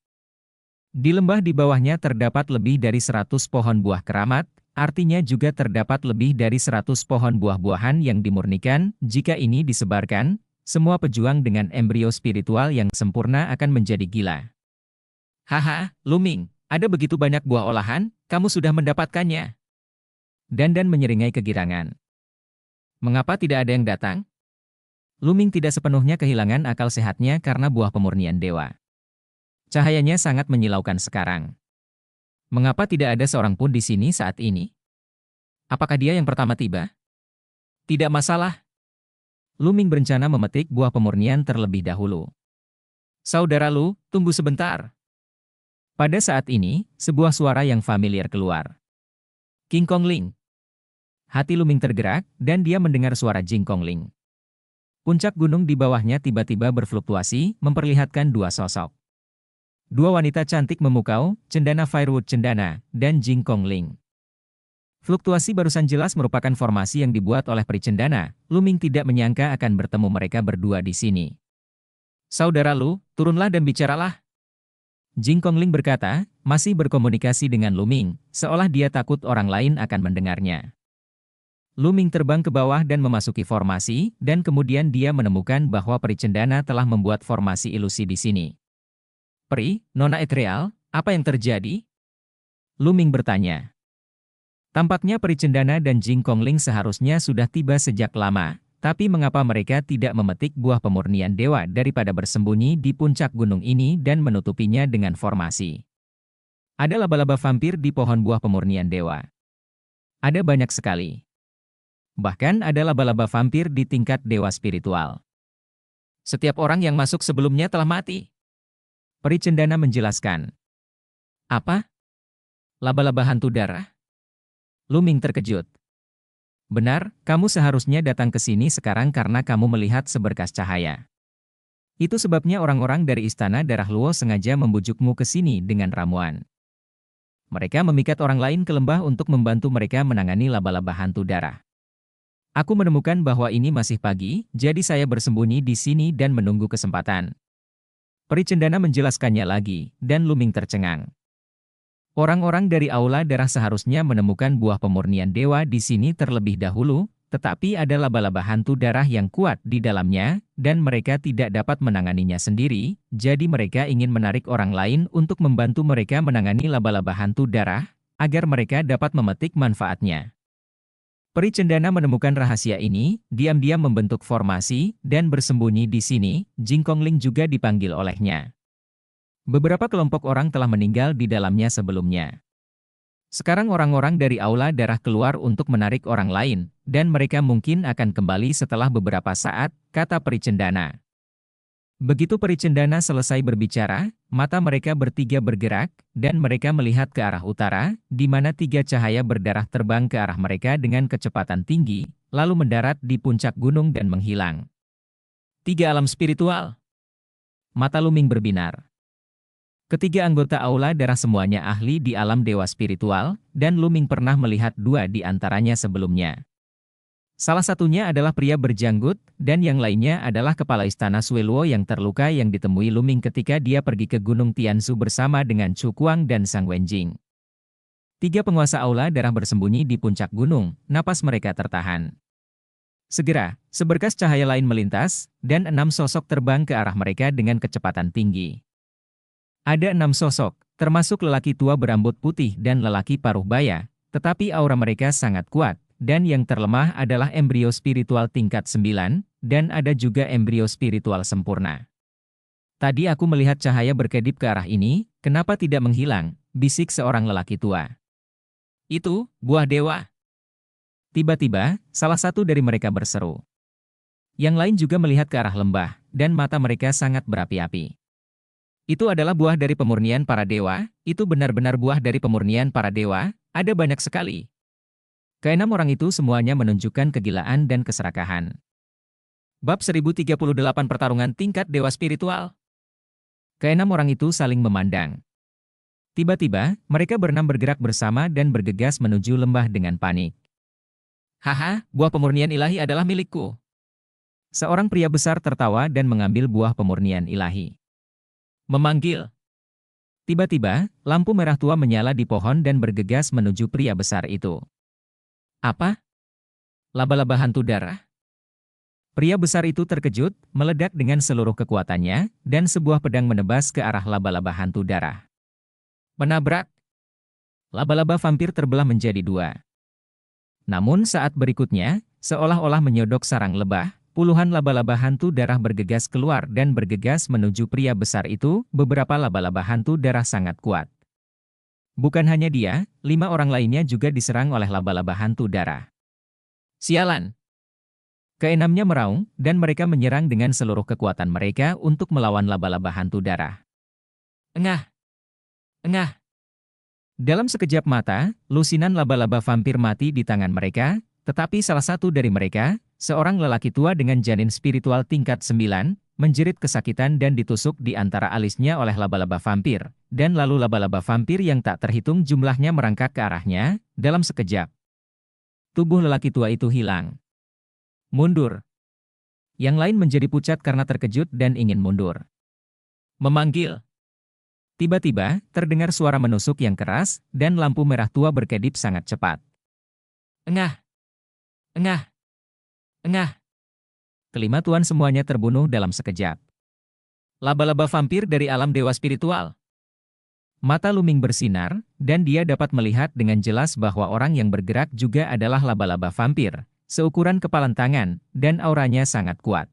Di lembah di bawahnya terdapat lebih dari 100 pohon buah keramat, Artinya juga terdapat lebih dari 100 pohon buah-buahan yang dimurnikan. Jika ini disebarkan, semua pejuang dengan embrio spiritual yang sempurna akan menjadi gila. Haha, Luming, ada begitu banyak buah olahan, kamu sudah mendapatkannya. Dandan menyeringai kegirangan. Mengapa tidak ada yang datang? Luming tidak sepenuhnya kehilangan akal sehatnya karena buah pemurnian dewa. Cahayanya sangat menyilaukan sekarang. Mengapa tidak ada seorang pun di sini saat ini? Apakah dia yang pertama tiba? Tidak masalah. Luming berencana memetik buah pemurnian terlebih dahulu. Saudara Lu, tunggu sebentar. Pada saat ini, sebuah suara yang familiar keluar. King Kong Ling. Hati Luming tergerak, dan dia mendengar suara Jing Kong Ling. Puncak gunung di bawahnya tiba-tiba berfluktuasi, memperlihatkan dua sosok. Dua wanita cantik memukau, Cendana Firewood Cendana, dan Jing Kong Ling. Fluktuasi barusan jelas merupakan formasi yang dibuat oleh Peri Cendana. Luming tidak menyangka akan bertemu mereka berdua di sini. Saudara Lu, turunlah dan bicaralah. Jing Kong Ling berkata, masih berkomunikasi dengan Luming, seolah dia takut orang lain akan mendengarnya. Luming terbang ke bawah dan memasuki formasi, dan kemudian dia menemukan bahwa Peri Cendana telah membuat formasi ilusi di sini. Peri, Nona Ethereal, apa yang terjadi? Luming bertanya. Tampaknya Peri Cendana dan Jing Kong Ling seharusnya sudah tiba sejak lama, tapi mengapa mereka tidak memetik buah pemurnian dewa daripada bersembunyi di puncak gunung ini dan menutupinya dengan formasi? Ada laba-laba vampir di pohon buah pemurnian dewa. Ada banyak sekali. Bahkan ada laba-laba vampir di tingkat dewa spiritual. Setiap orang yang masuk sebelumnya telah mati. Peri Cendana menjelaskan. Apa? Laba-laba hantu darah? Luming terkejut. Benar, kamu seharusnya datang ke sini sekarang karena kamu melihat seberkas cahaya. Itu sebabnya orang-orang dari Istana Darah Luo sengaja membujukmu ke sini dengan ramuan. Mereka memikat orang lain ke lembah untuk membantu mereka menangani laba-laba hantu darah. Aku menemukan bahwa ini masih pagi, jadi saya bersembunyi di sini dan menunggu kesempatan. Peri Cendana menjelaskannya lagi, dan Luming tercengang. Orang-orang dari Aula Darah seharusnya menemukan buah pemurnian dewa di sini terlebih dahulu, tetapi ada laba-laba hantu darah yang kuat di dalamnya, dan mereka tidak dapat menanganinya sendiri, jadi mereka ingin menarik orang lain untuk membantu mereka menangani laba-laba hantu darah, agar mereka dapat memetik manfaatnya. Peri Cendana menemukan rahasia ini, diam-diam membentuk formasi, dan bersembunyi di sini. Jing Kong Ling juga dipanggil olehnya. Beberapa kelompok orang telah meninggal di dalamnya sebelumnya. Sekarang orang-orang dari Aula Darah keluar untuk menarik orang lain, dan mereka mungkin akan kembali setelah beberapa saat, kata Peri Cendana. Begitu Peri Cendana selesai berbicara, mata mereka bertiga bergerak, dan mereka melihat ke arah utara, di mana tiga cahaya berdarah terbang ke arah mereka dengan kecepatan tinggi, lalu mendarat di puncak gunung dan menghilang. Tiga alam spiritual. Mata Luming berbinar. Ketiga anggota Aula Darah semuanya ahli di alam dewa spiritual, dan Luming pernah melihat dua di antaranya sebelumnya. Salah satunya adalah pria berjanggut, dan yang lainnya adalah kepala istana Sueluo yang terluka yang ditemui Luming ketika dia pergi ke Gunung Tianzu bersama dengan Chu Kuang dan Sang Wenjing. Tiga penguasa Aula Darah bersembunyi di puncak gunung, napas mereka tertahan. Segera, seberkas cahaya lain melintas, dan 6 sosok terbang ke arah mereka dengan kecepatan tinggi. Ada 6 sosok, termasuk lelaki tua berambut putih dan lelaki paruh baya, tetapi aura mereka sangat kuat, dan yang terlemah adalah embrio spiritual tingkat 9, dan ada juga embrio spiritual sempurna. Tadi aku melihat cahaya berkedip ke arah ini, kenapa tidak menghilang, bisik seorang lelaki tua. Itu, buah dewa. Tiba-tiba, salah satu dari mereka berseru. Yang lain juga melihat ke arah lembah, dan mata mereka sangat berapi-api. Itu adalah buah dari pemurnian para dewa, itu benar-benar buah dari pemurnian para dewa, ada banyak sekali. Keenam orang itu semuanya menunjukkan kegilaan dan keserakahan. Bab 1038 Pertarungan Tingkat Dewa Spiritual. Keenam orang itu saling memandang. Tiba-tiba, mereka berenam bergerak bersama dan bergegas menuju lembah dengan panik. Haha, buah pemurnian ilahi adalah milikku. Seorang pria besar tertawa dan mengambil buah pemurnian ilahi. Memanggil. Tiba-tiba, lampu merah tua menyala di pohon dan bergegas menuju pria besar itu. Apa? Laba-laba hantu darah? Pria besar itu terkejut, meledak dengan seluruh kekuatannya, dan sebuah pedang menebas ke arah laba-laba hantu darah. Menabrak. Laba-laba vampir terbelah menjadi dua. Namun saat berikutnya, seolah-olah menyodok sarang lebah, puluhan laba-laba hantu darah bergegas keluar dan bergegas menuju pria besar itu. Beberapa laba-laba hantu darah sangat kuat. Bukan hanya dia, 5 orang lainnya juga diserang oleh laba-laba hantu darah. Sialan! Keenamnya meraung, dan mereka menyerang dengan seluruh kekuatan mereka untuk melawan laba-laba hantu darah. Engah! Engah! Dalam sekejap mata, lusinan laba-laba vampir mati di tangan mereka, tetapi salah satu dari mereka, seorang lelaki tua dengan janin spiritual tingkat 9, menjerit kesakitan dan ditusuk di antara alisnya oleh laba-laba vampir, dan lalu laba-laba vampir yang tak terhitung jumlahnya merangkak ke arahnya. Dalam sekejap, tubuh lelaki tua itu hilang. Mundur. Yang lain menjadi pucat karena terkejut dan ingin mundur. Memanggil. Tiba-tiba, terdengar suara menusuk yang keras, dan lampu merah tua berkedip sangat cepat. Engah! Engah! Engah! Kelima tuan semuanya terbunuh dalam sekejap. Laba-laba vampir dari alam dewa spiritual. Mata Luming bersinar, dan dia dapat melihat dengan jelas bahwa orang yang bergerak juga adalah laba-laba vampir, seukuran kepalan tangan, dan auranya sangat kuat.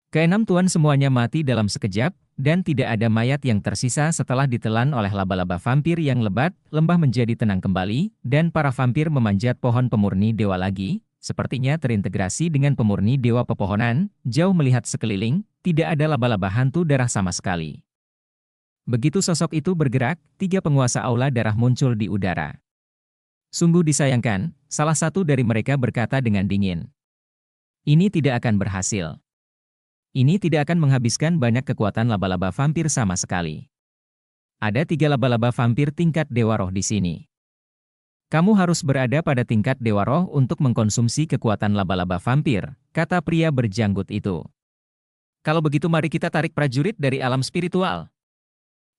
Keenam tuan semuanya mati dalam sekejap, dan tidak ada mayat yang tersisa setelah ditelan oleh laba-laba vampir yang lebat. Lembah menjadi tenang kembali, dan para vampir memanjat pohon pemurni dewa lagi, sepertinya terintegrasi dengan pemurni dewa pepohonan. Jauh melihat sekeliling, tidak ada laba-laba hantu darah sama sekali. Begitu sosok itu bergerak, 3 penguasa aula darah muncul di udara. Sungguh disayangkan, salah satu dari mereka berkata dengan dingin. Ini tidak akan berhasil. Ini tidak akan menghabiskan banyak kekuatan laba-laba vampir sama sekali. Ada 3 laba-laba vampir tingkat dewa roh di sini. Kamu harus berada pada tingkat dewa roh untuk mengkonsumsi kekuatan laba-laba vampir, kata pria berjanggut itu. Kalau begitu mari kita tarik prajurit dari alam spiritual.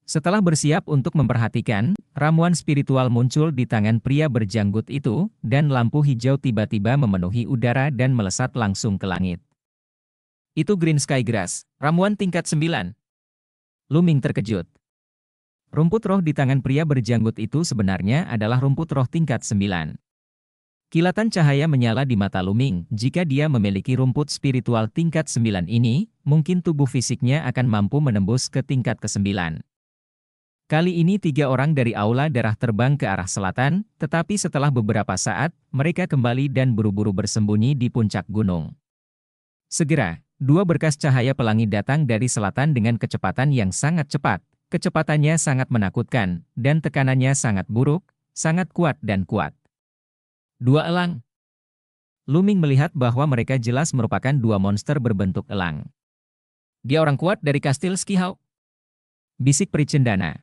Setelah bersiap untuk memperhatikan, ramuan spiritual muncul di tangan pria berjanggut itu, dan lampu hijau tiba-tiba memenuhi udara dan melesat langsung ke langit. Itu Green Sky Grass, ramuan tingkat 9. Luming terkejut. Rumput roh di tangan pria berjanggut itu sebenarnya adalah rumput roh tingkat 9. Kilatan cahaya menyala di mata Luming. Jika dia memiliki rumput spiritual tingkat 9 ini, mungkin tubuh fisiknya akan mampu menembus ke tingkat ke-9. Kali ini 3 orang dari aula darah terbang ke arah selatan, tetapi setelah beberapa saat, mereka kembali dan buru-buru bersembunyi di puncak gunung. Segera, 2 berkas cahaya pelangi datang dari selatan dengan kecepatan yang sangat cepat. Kecepatannya sangat menakutkan, dan tekanannya sangat buruk, sangat kuat dan kuat. 2 elang. Luming melihat bahwa mereka jelas merupakan 2 monster berbentuk elang. Dia orang kuat dari kastil Skihau, bisik Pricendana.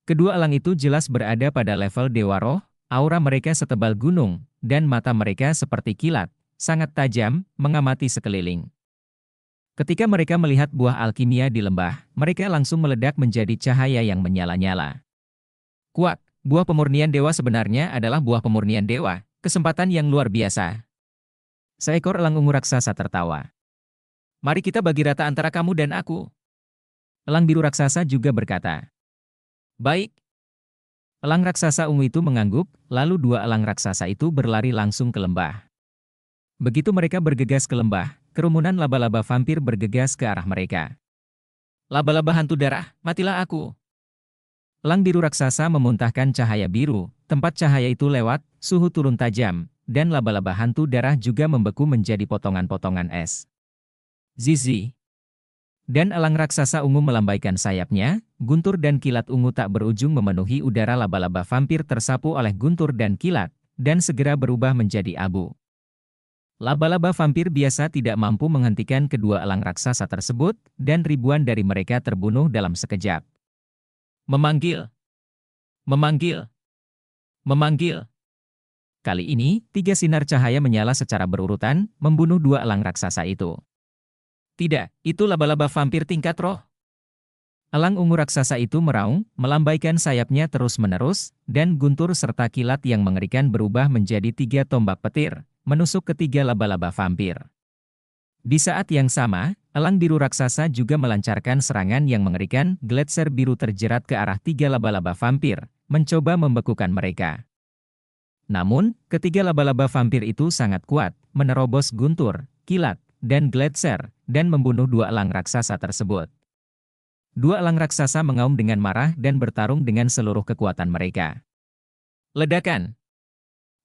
Kedua elang itu jelas berada pada level dewa roh, aura mereka setebal gunung, dan mata mereka seperti kilat, sangat tajam, mengamati sekeliling. Ketika mereka melihat buah alkimia di lembah, mereka langsung meledak menjadi cahaya yang menyala-nyala. Kuat, buah pemurnian dewa sebenarnya adalah buah pemurnian dewa, kesempatan yang luar biasa. Seekor elang ungu raksasa tertawa. Mari kita bagi rata antara kamu dan aku. Elang biru raksasa juga berkata. Baik. Elang raksasa ungu itu mengangguk, lalu 2 elang raksasa itu berlari langsung ke lembah. Begitu mereka bergegas ke lembah, kerumunan laba-laba vampir bergegas ke arah mereka. Laba-laba hantu darah, matilah aku. Elang biru raksasa memuntahkan cahaya biru, tempat cahaya itu lewat, suhu turun tajam, dan laba-laba hantu darah juga membeku menjadi potongan-potongan es. Zizi. Dan elang raksasa ungu melambaikan sayapnya, guntur dan kilat ungu tak berujung memenuhi udara. Laba-laba vampir tersapu oleh guntur dan kilat, dan segera berubah menjadi abu. Laba-laba vampir biasa tidak mampu menghentikan kedua elang raksasa tersebut, dan ribuan dari mereka terbunuh dalam sekejap. Memanggil! Memanggil! Memanggil! Kali ini, 3 sinar cahaya menyala secara berurutan, membunuh 2 elang raksasa itu. Tidak, itu laba-laba vampir tingkat roh. Elang ungu raksasa itu meraung, melambaikan sayapnya terus-menerus, dan guntur serta kilat yang mengerikan berubah menjadi 3 tombak petir, menusuk ketiga laba-laba vampir. Di saat yang sama, elang biru raksasa juga melancarkan serangan yang mengerikan. Gletser biru terjerat ke arah 3 laba-laba vampir, mencoba membekukan mereka. Namun, ketiga laba-laba vampir itu sangat kuat, menerobos guntur, kilat, dan Gletser, dan membunuh 2 elang raksasa tersebut. 2 elang raksasa mengaum dengan marah dan bertarung dengan seluruh kekuatan mereka. Ledakan!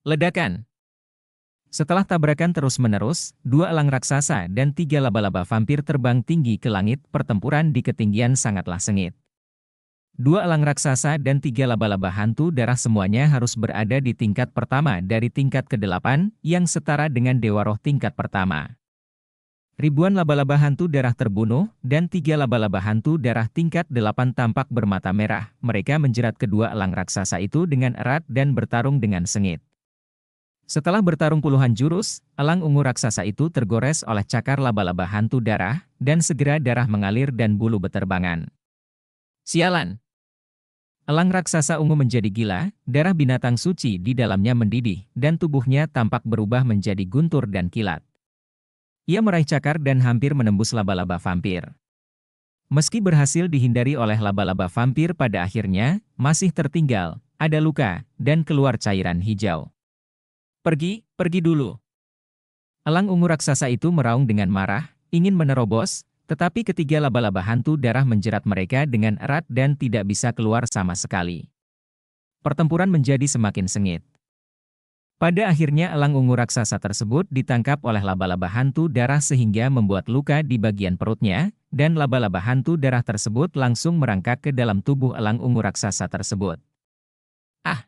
Ledakan! Setelah tabrakan terus-menerus, 2 elang raksasa dan 3 laba-laba vampir terbang tinggi ke langit. Pertempuran di ketinggian sangatlah sengit. 2 elang raksasa dan 3 laba-laba hantu darah semuanya harus berada di tingkat pertama dari tingkat ke-8, yang setara dengan Dewa Roh tingkat pertama. Ribuan laba-laba hantu darah terbunuh, dan 3 laba-laba hantu darah tingkat 8 tampak bermata merah. Mereka menjerat kedua elang raksasa itu dengan erat dan bertarung dengan sengit. Setelah bertarung puluhan jurus, elang ungu raksasa itu tergores oleh cakar laba-laba hantu darah, dan segera darah mengalir dan bulu beterbangan. Sialan! Elang raksasa ungu menjadi gila, darah binatang suci di dalamnya mendidih, dan tubuhnya tampak berubah menjadi guntur dan kilat. Ia meraih cakar dan hampir menembus laba-laba vampir. Meski berhasil dihindari oleh laba-laba vampir, pada akhirnya masih tertinggal, ada luka, dan keluar cairan hijau. Pergi dulu. Elang ungu raksasa itu meraung dengan marah, ingin menerobos, tetapi ketiga laba-laba hantu darah menjerat mereka dengan erat dan tidak bisa keluar sama sekali. Pertempuran menjadi semakin sengit. Pada akhirnya elang ungu raksasa tersebut ditangkap oleh laba-laba hantu darah sehingga membuat luka di bagian perutnya, dan laba-laba hantu darah tersebut langsung merangkak ke dalam tubuh elang ungu raksasa tersebut. Ah!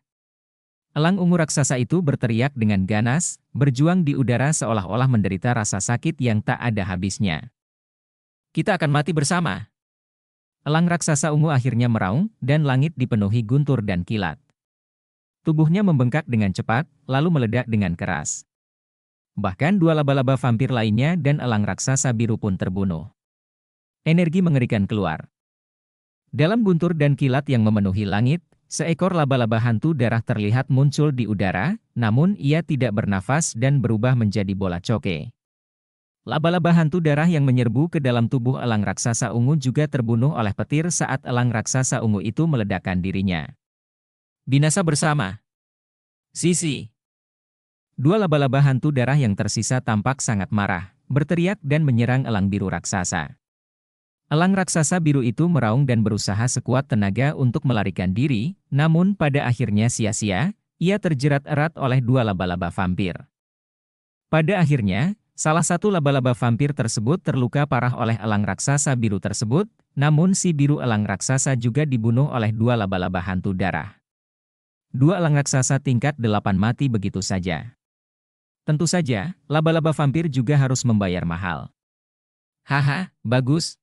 Elang ungu raksasa itu berteriak dengan ganas, berjuang di udara seolah-olah menderita rasa sakit yang tak ada habisnya. Kita akan mati bersama. Elang raksasa ungu akhirnya meraung, dan langit dipenuhi guntur dan kilat. Tubuhnya membengkak dengan cepat, lalu meledak dengan keras. Bahkan 2 laba-laba vampir lainnya dan elang raksasa biru pun terbunuh. Energi mengerikan keluar. Dalam guntur dan kilat yang memenuhi langit, seekor laba-laba hantu darah terlihat muncul di udara, namun ia tidak bernafas dan berubah menjadi bola coke. Laba-laba hantu darah yang menyerbu ke dalam tubuh elang raksasa ungu juga terbunuh oleh petir saat elang raksasa ungu itu meledakkan dirinya. Binasa bersama. Sisi. 2 laba-laba hantu darah yang tersisa tampak sangat marah, berteriak dan menyerang elang biru raksasa. Elang raksasa biru itu meraung dan berusaha sekuat tenaga untuk melarikan diri, namun pada akhirnya sia-sia, ia terjerat erat oleh 2 laba-laba vampir. Pada akhirnya, salah satu laba-laba vampir tersebut terluka parah oleh elang raksasa biru tersebut, namun si biru elang raksasa juga dibunuh oleh 2 laba-laba hantu darah. 2 elang raksasa tingkat 8 mati begitu saja. Tentu saja, laba-laba vampir juga harus membayar mahal. Haha, bagus.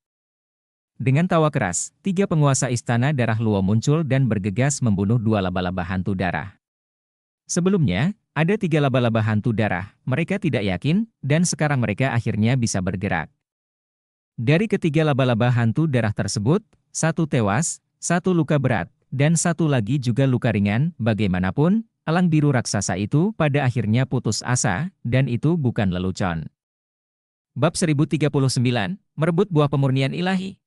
Dengan tawa keras, 3 penguasa istana darah Luo muncul dan bergegas membunuh 2 laba-laba hantu darah. Sebelumnya, ada 3 laba-laba hantu darah, mereka tidak yakin, dan sekarang mereka akhirnya bisa bergerak. Dari ketiga laba-laba hantu darah tersebut, 1 tewas, 1 luka berat, dan 1 lagi juga luka ringan. Bagaimanapun, elang biru raksasa itu pada akhirnya putus asa, dan itu bukan lelucon. Bab 1039, merebut buah pemurnian ilahi.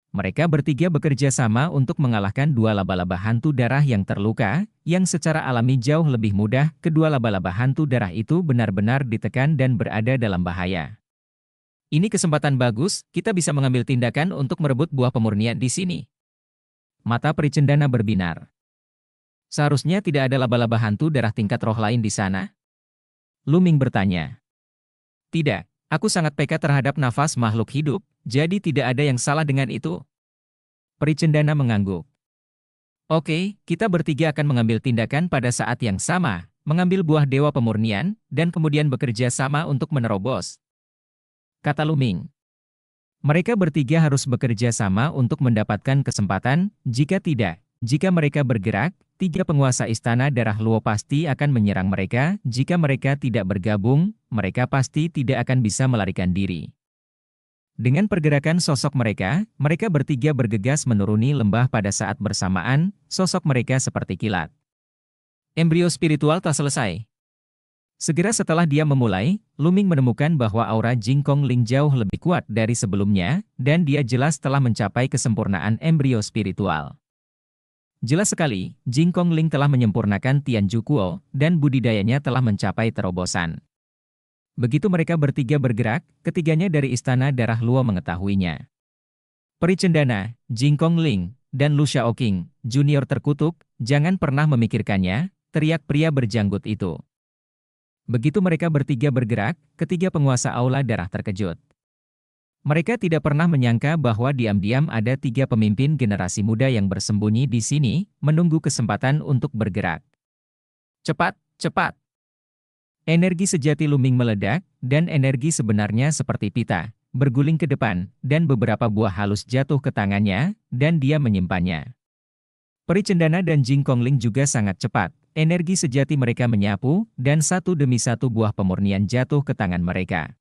Mereka bertiga bekerja sama untuk mengalahkan 2 laba-laba hantu darah yang terluka, yang secara alami jauh lebih mudah. Kedua laba-laba hantu darah itu benar-benar ditekan dan berada dalam bahaya. Ini kesempatan bagus, kita bisa mengambil tindakan untuk merebut buah pemurnian di sini. Mata Pricendana berbinar. Seharusnya tidak ada laba-laba hantu darah tingkat roh lain di sana? Luming bertanya. Tidak, aku sangat peka terhadap nafas makhluk hidup, jadi tidak ada yang salah dengan itu. Pricendana mengangguk. Oke, kita bertiga akan mengambil tindakan pada saat yang sama, mengambil buah dewa pemurnian, dan kemudian bekerja sama untuk menerobos. Kata Luming. Mereka bertiga harus bekerja sama untuk mendapatkan kesempatan, jika tidak, jika mereka bergerak, 3 penguasa istana darah Luo pasti akan menyerang mereka. Jika mereka tidak bergabung, mereka pasti tidak akan bisa melarikan diri. Dengan pergerakan sosok mereka, mereka bertiga bergegas menuruni lembah pada saat bersamaan, sosok mereka seperti kilat. Embrio spiritual tak selesai. Segera setelah dia memulai, Luming menemukan bahwa aura Jingkong Ling jauh lebih kuat dari sebelumnya, dan dia jelas telah mencapai kesempurnaan embrio spiritual. Jelas sekali, Jingkong Ling telah menyempurnakan Tianju Kuo, dan budidayanya telah mencapai terobosan. Begitu mereka bertiga bergerak, ketiganya dari Istana Darah Luo mengetahuinya. Peri Cendana, Jingkong Ling, dan Lu Shaoqing, junior terkutuk, jangan pernah memikirkannya, teriak pria berjanggut itu. Begitu mereka bertiga bergerak, ketiga penguasa Aula Darah terkejut. Mereka tidak pernah menyangka bahwa diam-diam ada tiga pemimpin generasi muda yang bersembunyi di sini, menunggu kesempatan untuk bergerak. Cepat, cepat! Energi sejati Luming meledak, dan energi sebenarnya seperti pita, berguling ke depan, dan beberapa buah halus jatuh ke tangannya, dan dia menyimpannya. Peri Cendana dan Jingkong Ling juga sangat cepat, energi sejati mereka menyapu, dan satu demi satu buah pemurnian jatuh ke tangan mereka.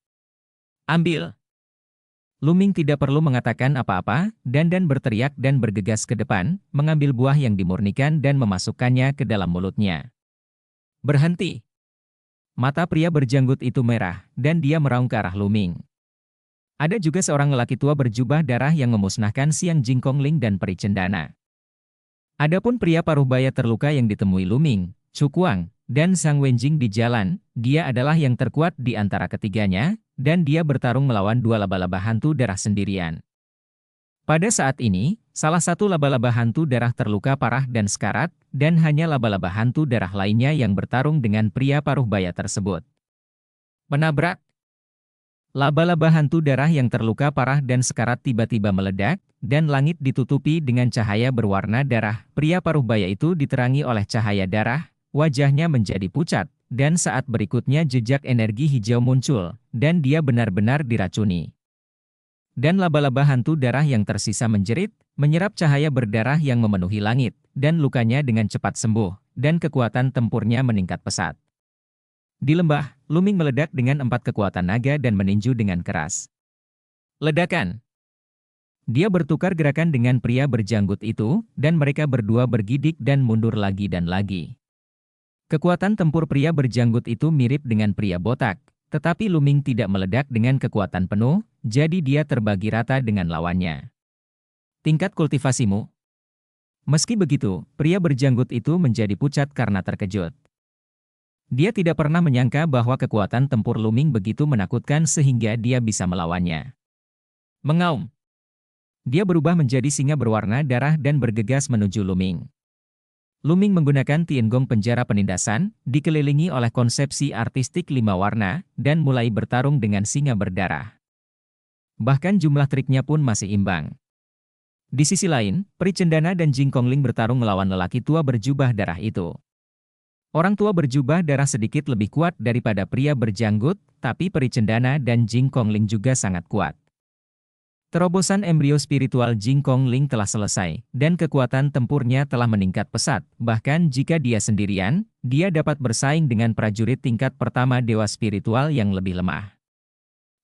Ambil! Luming tidak perlu mengatakan apa-apa, dan berteriak dan bergegas ke depan, mengambil buah yang dimurnikan dan memasukkannya ke dalam mulutnya. Berhenti! Mata pria berjanggut itu merah, dan dia meraung ke arah Luming. Ada juga seorang lelaki tua berjubah darah yang memusnahkan Siang Jingkong Ling dan Peri Cendana. Adapun pria paruh baya terluka yang ditemui Luming, Chu Kuang, dan Zhang Wenjing di jalan, dia adalah yang terkuat di antara ketiganya, dan dia bertarung melawan dua laba-laba hantu darah sendirian. Pada saat ini, salah satu laba-laba hantu darah terluka parah dan sekarat, dan hanya laba-laba hantu darah lainnya yang bertarung dengan pria paruh baya tersebut. Menabrak! Laba-laba hantu darah yang terluka parah dan sekarat tiba-tiba meledak, dan langit ditutupi dengan cahaya berwarna darah. Pria paruh baya itu diterangi oleh cahaya darah, wajahnya menjadi pucat, dan saat berikutnya jejak energi hijau muncul, dan dia benar-benar diracuni. Dan laba-laba hantu darah yang tersisa menjerit, menyerap cahaya berdarah yang memenuhi langit, dan lukanya dengan cepat sembuh, dan kekuatan tempurnya meningkat pesat. Di lembah, Luming meledak dengan 4 kekuatan naga dan meninju dengan keras. Ledakan! Dia bertukar gerakan dengan pria berjanggut itu, dan mereka berdua bergidik dan mundur lagi dan lagi. Kekuatan tempur pria berjanggut itu mirip dengan pria botak, tetapi Luming tidak meledak dengan kekuatan penuh, jadi dia terbagi rata dengan lawannya. Tingkat kultivasimu? Meski begitu, pria berjanggut itu menjadi pucat karena terkejut. Dia tidak pernah menyangka bahwa kekuatan tempur Luming begitu menakutkan sehingga dia bisa melawannya. Mengaum! Dia berubah menjadi singa berwarna darah dan bergegas menuju Luming. Luming menggunakan Tiangong penjara penindasan, dikelilingi oleh konsepsi artistik 5 warna, dan mulai bertarung dengan singa berdarah. Bahkan jumlah triknya pun masih imbang. Di sisi lain, Peri Cendana dan Jingkong Ling bertarung melawan lelaki tua berjubah darah itu. Orang tua berjubah darah sedikit lebih kuat daripada pria berjanggut, tapi Peri Cendana dan Jingkong Ling juga sangat kuat. Terobosan embrio spiritual Jingkong Ling telah selesai, dan kekuatan tempurnya telah meningkat pesat. Bahkan jika dia sendirian, dia dapat bersaing dengan prajurit tingkat pertama dewa spiritual yang lebih lemah.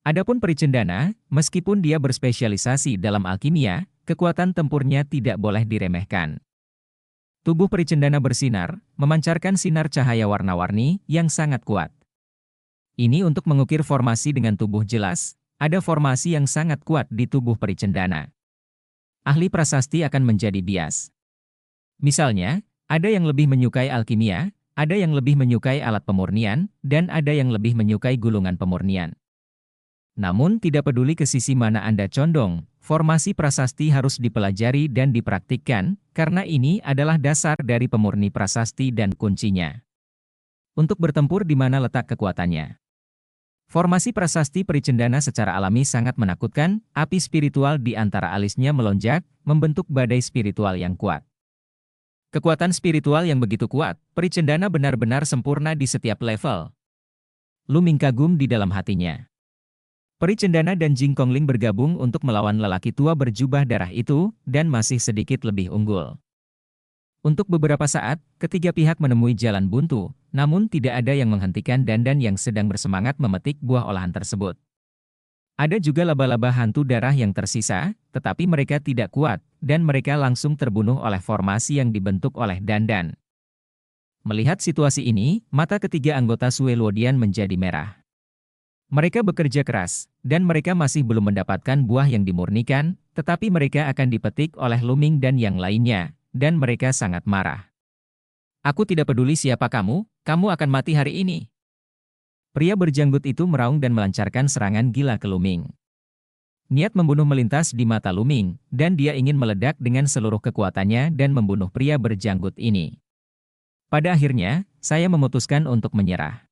Adapun Peri Cendana, meskipun dia berspesialisasi dalam alkimia, kekuatan tempurnya tidak boleh diremehkan. Tubuh Peri Cendana bersinar, memancarkan sinar cahaya warna-warni yang sangat kuat. Ini untuk mengukir formasi dengan tubuh jelas. Ada formasi yang sangat kuat di tubuh Peri Cendana. Ahli prasasti akan menjadi bias. Misalnya, ada yang lebih menyukai alkimia, ada yang lebih menyukai alat pemurnian, dan ada yang lebih menyukai gulungan pemurnian. Namun tidak peduli ke sisi mana Anda condong, formasi prasasti harus dipelajari dan dipraktikkan, karena ini adalah dasar dari pemurni prasasti dan kuncinya. Untuk bertempur di mana letak kekuatannya. Formasi prasasti Peri Cendana secara alami sangat menakutkan, api spiritual di antara alisnya melonjak, membentuk badai spiritual yang kuat. Kekuatan spiritual yang begitu kuat, Peri Cendana benar-benar sempurna di setiap level. Luming kagum di dalam hatinya. Peri Cendana dan Jingkong Ling bergabung untuk melawan lelaki tua berjubah darah itu, dan masih sedikit lebih unggul. Untuk beberapa saat, ketiga pihak menemui jalan buntu, namun tidak ada yang menghentikan Dandan yang sedang bersemangat memetik buah olahan tersebut. Ada juga laba-laba hantu darah yang tersisa, tetapi mereka tidak kuat, dan mereka langsung terbunuh oleh formasi yang dibentuk oleh Dandan. Melihat situasi ini, mata ketiga anggota Sueluodian menjadi merah. Mereka bekerja keras, dan mereka masih belum mendapatkan buah yang dimurnikan, tetapi mereka akan dipetik oleh Luming dan yang lainnya, dan mereka sangat marah. Aku tidak peduli siapa kamu akan mati hari ini. Pria berjanggut itu meraung dan melancarkan serangan gila ke Luming. Niat membunuh melintas di mata Luming, dan dia ingin meledak dengan seluruh kekuatannya dan membunuh pria berjanggut ini. Pada akhirnya, saya memutuskan untuk menyerah.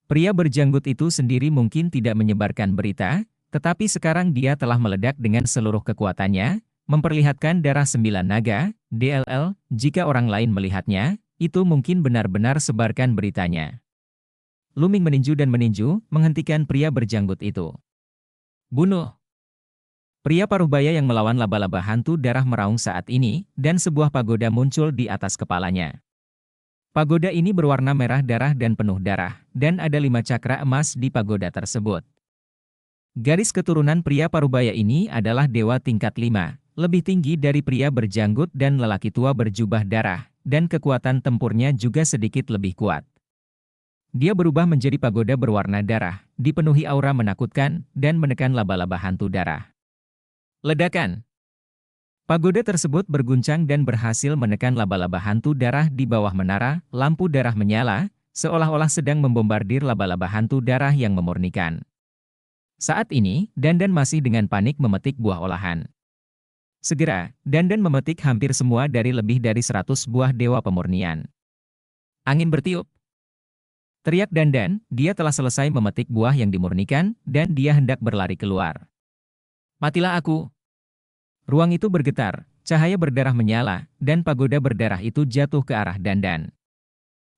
Pria berjanggut itu sendiri mungkin tidak menyebarkan berita, tetapi sekarang dia telah meledak dengan seluruh kekuatannya, memperlihatkan darah 9 naga, DLL, jika orang lain melihatnya, itu mungkin benar-benar sebarkan beritanya. Luming meninju dan meninju, menghentikan pria berjanggut itu. Bunuh! Pria paruhbaya yang melawan laba-laba hantu darah meraung saat ini, dan sebuah pagoda muncul di atas kepalanya. Pagoda ini berwarna merah darah dan penuh darah, dan ada 5 cakra emas di pagoda tersebut. Garis keturunan pria paruhbaya ini adalah dewa tingkat 5, lebih tinggi dari pria berjanggut dan lelaki tua berjubah darah, dan kekuatan tempurnya juga sedikit lebih kuat. Dia berubah menjadi pagoda berwarna darah, dipenuhi aura menakutkan, dan menekan laba-laba hantu darah. Ledakan! Pagoda tersebut berguncang dan berhasil menekan laba-laba hantu darah di bawah menara, lampu darah menyala, seolah-olah sedang membombardir laba-laba hantu darah yang memurnikan. Saat ini, Dandan masih dengan panik memetik buah olahan. Segera, Dandan memetik hampir semua dari lebih dari 100 buah dewa pemurnian. Angin bertiup. Teriak Dandan, dia telah selesai memetik buah yang dimurnikan, dan dia hendak berlari keluar. Matilah aku! Ruang itu bergetar, cahaya berdarah menyala, dan pagoda berdarah itu jatuh ke arah Dandan.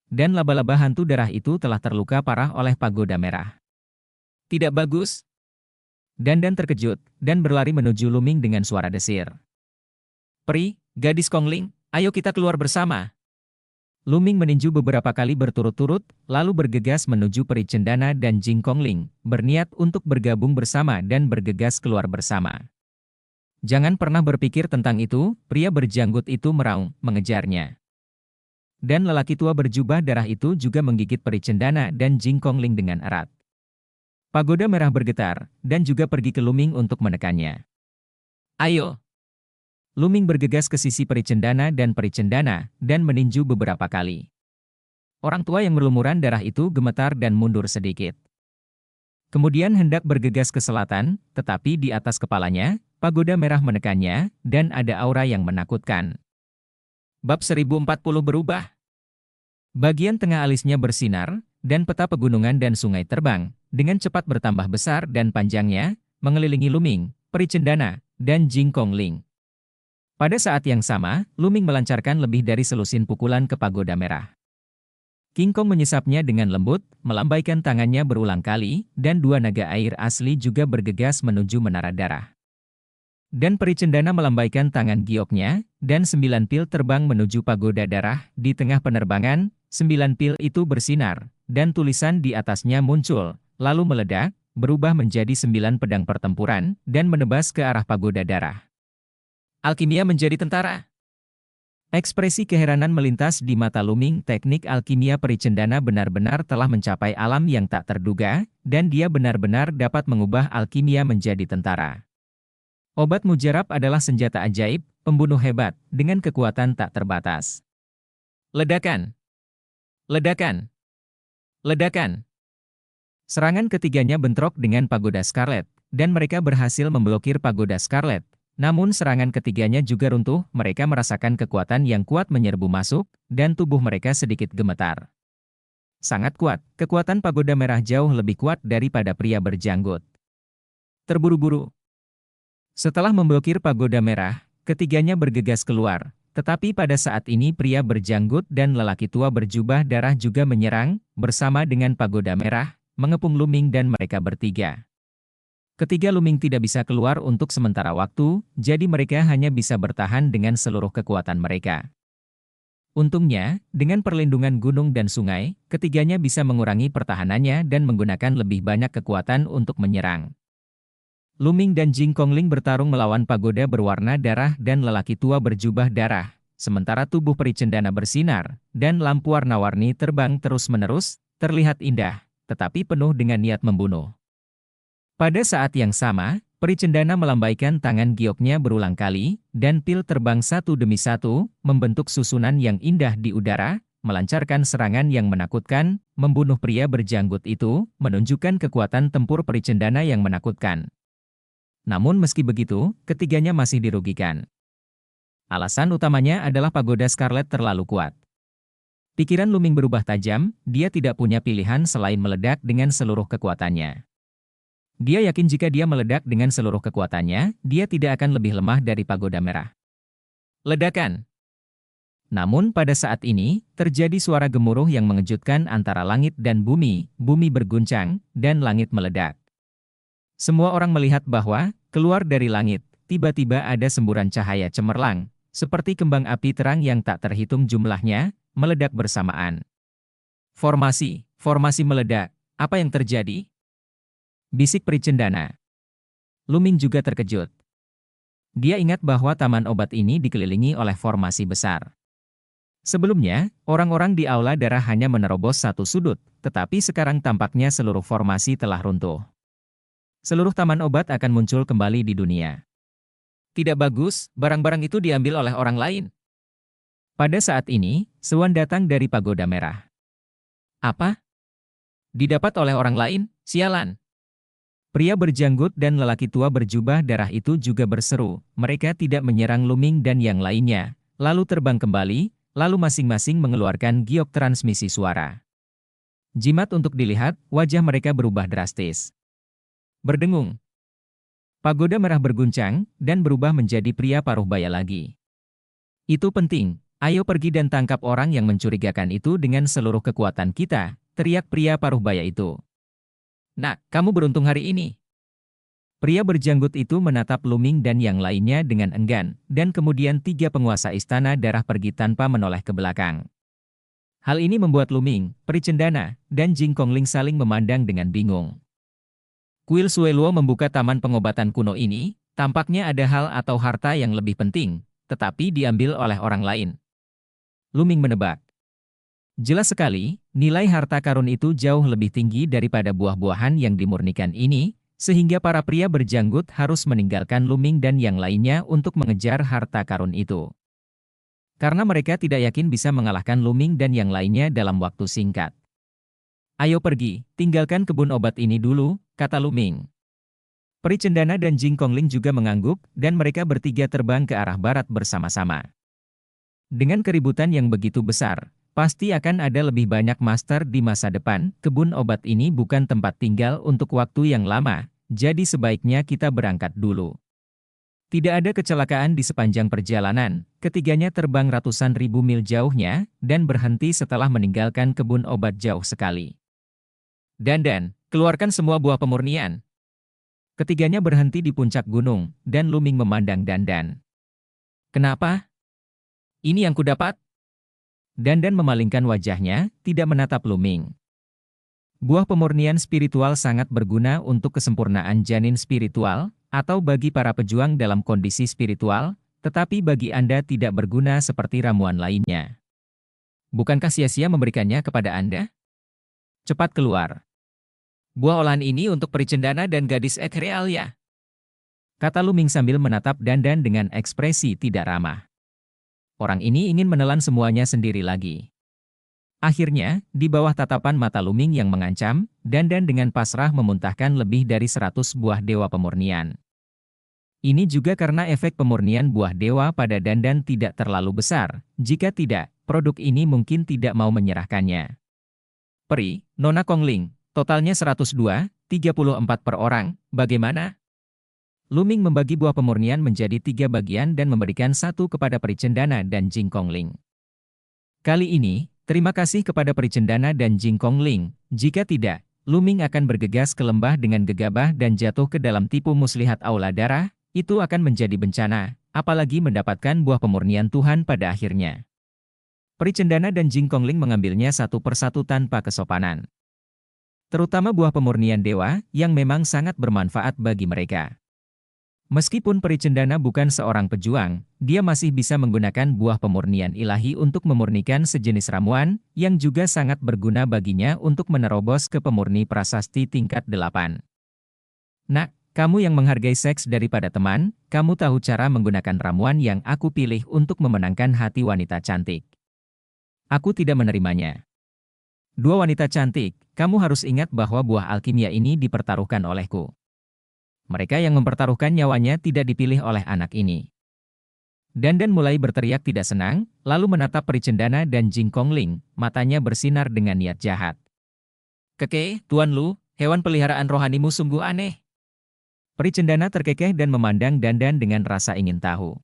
Dan laba-laba hantu darah itu telah terluka parah oleh pagoda merah. Tidak bagus! Dandan terkejut, dan berlari menuju Luming dengan suara desir. Peri, gadis Kongling, ayo kita keluar bersama! Luming meninju beberapa kali berturut-turut, lalu bergegas menuju Peri Cendana dan Jing Kongling, berniat untuk bergabung bersama dan bergegas keluar bersama. Jangan pernah berpikir tentang itu, pria berjanggut itu meraung, mengejarnya. Dan lelaki tua berjubah darah itu juga menggigit Peri Cendana dan Jing Kongling dengan erat. Pagoda merah bergetar, dan juga pergi ke Luming untuk menekannya. Ayo! Luming bergegas ke sisi Peri Cendana dan meninju beberapa kali. Orang tua yang berlumuran darah itu gemetar dan mundur sedikit. Kemudian hendak bergegas ke selatan, tetapi di atas kepalanya, pagoda merah menekannya, dan ada aura yang menakutkan. Bab 1040 berubah. Bagian tengah alisnya bersinar, dan peta pegunungan dan sungai terbang, dengan cepat bertambah besar dan panjangnya, mengelilingi Luming, Peri Cendana, dan Jing Kongling. Pada saat yang sama, Luming melancarkan lebih dari selusin pukulan ke pagoda merah. King Kong menyesapnya dengan lembut, melambaikan tangannya berulang kali, dan 2 naga air asli juga bergegas menuju menara darah. Dan Peri Cendana melambaikan tangan gioknya, dan 9 pil terbang menuju pagoda darah. Di tengah penerbangan, 9 pil itu bersinar, dan tulisan di atasnya muncul, lalu meledak, berubah menjadi 9 pedang pertempuran, dan menebas ke arah pagoda darah. Alkimia menjadi tentara. Ekspresi keheranan melintas di mata Luming. Teknik alkimia Peri Cendana benar-benar telah mencapai alam yang tak terduga, dan dia benar-benar dapat mengubah alkimia menjadi tentara. Obat mujarab adalah senjata ajaib, pembunuh hebat, dengan kekuatan tak terbatas. Ledakan! Ledakan! Ledakan! Serangan ketiganya bentrok dengan pagoda Scarlet, dan mereka berhasil memblokir pagoda Scarlet. Namun serangan ketiganya juga runtuh, mereka merasakan kekuatan yang kuat menyerbu masuk, dan tubuh mereka sedikit gemetar. Sangat kuat, kekuatan pagoda merah jauh lebih kuat daripada pria berjanggut. Terburu-buru. Setelah memblokir pagoda merah, ketiganya bergegas keluar, tetapi pada saat ini pria berjanggut dan lelaki tua berjubah darah juga menyerang, bersama dengan pagoda merah, mengepung Luming dan mereka bertiga. Ketiga Luming tidak bisa keluar untuk sementara waktu, jadi mereka hanya bisa bertahan dengan seluruh kekuatan mereka. Untungnya, dengan perlindungan gunung dan sungai, ketiganya bisa mengurangi pertahanannya dan menggunakan lebih banyak kekuatan untuk menyerang. Luming dan Jingkongling bertarung melawan pagoda berwarna darah dan lelaki tua berjubah darah, sementara tubuh peri cendana bersinar, dan lampu warna-warni terbang terus-menerus, terlihat indah, tetapi penuh dengan niat membunuh. Pada saat yang sama, peri cendana melambaikan tangan gioknya berulang kali, dan pil terbang satu demi satu, membentuk susunan yang indah di udara, melancarkan serangan yang menakutkan, membunuh pria berjanggut itu, menunjukkan kekuatan tempur peri cendana yang menakutkan. Namun meski begitu, ketiganya masih dirugikan. Alasan utamanya adalah pagoda Scarlet terlalu kuat. Pikiran Luming berubah tajam, dia tidak punya pilihan selain meledak dengan seluruh kekuatannya. Dia yakin jika dia meledak dengan seluruh kekuatannya, dia tidak akan lebih lemah dari pagoda merah. Ledakan. Namun pada saat ini, terjadi suara gemuruh yang mengejutkan antara langit dan bumi berguncang, dan langit meledak. Semua orang melihat bahwa, keluar dari langit, tiba-tiba ada semburan cahaya cemerlang, seperti kembang api terang yang tak terhitung jumlahnya, meledak bersamaan. Formasi meledak. Apa yang terjadi? Bisik peri cendana. Luming juga terkejut. Dia ingat bahwa taman obat ini dikelilingi oleh formasi besar. Sebelumnya, orang-orang di aula darah hanya menerobos satu sudut, tetapi sekarang tampaknya seluruh formasi telah runtuh. Seluruh taman obat akan muncul kembali di dunia. Tidak bagus, barang-barang itu diambil oleh orang lain. Pada saat ini, Swan datang dari pagoda merah. Apa? Didapat oleh orang lain? Sialan! Pria berjanggut dan lelaki tua berjubah darah itu juga berseru. Mereka tidak menyerang Luming dan yang lainnya, lalu terbang kembali, lalu masing-masing mengeluarkan giok transmisi suara. Jimat untuk dilihat, wajah mereka berubah drastis. Berdengung. Pagoda merah berguncang, dan berubah menjadi pria paruh baya lagi. Itu penting, ayo pergi dan tangkap orang yang mencurigakan itu dengan seluruh kekuatan kita, teriak pria paruh baya itu. Nak, kamu beruntung hari ini. Pria berjanggut itu menatap Luming dan yang lainnya dengan enggan, dan kemudian tiga penguasa istana darah pergi tanpa menoleh ke belakang. Hal ini membuat Luming, peri cendana, dan Jingkongling saling memandang dengan bingung. Kuil Sueluo membuka taman pengobatan kuno ini, tampaknya ada hal atau harta yang lebih penting, tetapi diambil oleh orang lain. Luming menebak. Jelas sekali, nilai harta karun itu jauh lebih tinggi daripada buah-buahan yang dimurnikan ini, sehingga para pria berjanggut harus meninggalkan Luming dan yang lainnya untuk mengejar harta karun itu. Karena mereka tidak yakin bisa mengalahkan Luming dan yang lainnya dalam waktu singkat. Ayo pergi, tinggalkan kebun obat ini dulu, kata Luming. Peri cendana dan Jingkongling juga mengangguk, dan mereka bertiga terbang ke arah barat bersama-sama. Dengan keributan yang begitu besar, pasti akan ada lebih banyak master di masa depan. Kebun obat ini bukan tempat tinggal untuk waktu yang lama, jadi sebaiknya kita berangkat dulu. Tidak ada kecelakaan di sepanjang perjalanan, ketiganya terbang ratusan ribu mil jauhnya, dan berhenti setelah meninggalkan kebun obat jauh sekali. Dandan, keluarkan semua buah pemurnian. Ketiganya berhenti di puncak gunung, dan Luming memandang Dandan. Kenapa? Ini yang kudapat? Dandan memalingkan wajahnya, tidak menatap Luming. Buah pemurnian spiritual sangat berguna untuk kesempurnaan janin spiritual, atau bagi para pejuang dalam kondisi spiritual, tetapi bagi Anda tidak berguna seperti ramuan lainnya. Bukankah sia-sia memberikannya kepada Anda? Cepat keluar. Buah olahan ini untuk peri cendana dan gadis Ekrealia, kata Luming sambil menatap Dandan dengan ekspresi tidak ramah. Orang ini ingin menelan semuanya sendiri lagi. Akhirnya, di bawah tatapan mata Luming yang mengancam, Dandan dengan pasrah memuntahkan lebih dari 100 buah dewa pemurnian. Ini juga karena efek pemurnian buah dewa pada Dandan tidak terlalu besar, jika tidak, produk ini mungkin tidak mau menyerahkannya. Peri, Nona Kongling, totalnya 102, 34 per orang, bagaimana? Luming membagi buah pemurnian menjadi 3 bagian dan memberikan satu kepada peri cendana dan Jingkongling. Kali ini, terima kasih kepada peri cendana dan Jingkongling, jika tidak, Luming akan bergegas ke lembah dengan gegabah dan jatuh ke dalam tipu muslihat aula darah, itu akan menjadi bencana, apalagi mendapatkan buah pemurnian Tuhan pada akhirnya. Peri cendana dan Jingkongling mengambilnya satu persatu tanpa kesopanan. Terutama buah pemurnian dewa, yang memang sangat bermanfaat bagi mereka. Meskipun peri cendana bukan seorang pejuang, dia masih bisa menggunakan buah pemurnian ilahi untuk memurnikan sejenis ramuan, yang juga sangat berguna baginya untuk menerobos ke pemurni prasasti tingkat 8. Nak, kamu yang menghargai seks daripada teman, kamu tahu cara menggunakan ramuan yang aku pilih untuk memenangkan hati wanita cantik. Aku tidak menerimanya. Dua wanita cantik, kamu harus ingat bahwa buah alkimia ini dipertaruhkan olehku. Mereka yang mempertaruhkan nyawanya tidak dipilih oleh anak ini. Dandan mulai berteriak tidak senang, lalu menatap peri cendana dan Jing Kongling, matanya bersinar dengan niat jahat. Keke, Tuan Lu, hewan peliharaan rohanimu sungguh aneh. Peri cendana terkekeh dan memandang Dandan dengan rasa ingin tahu.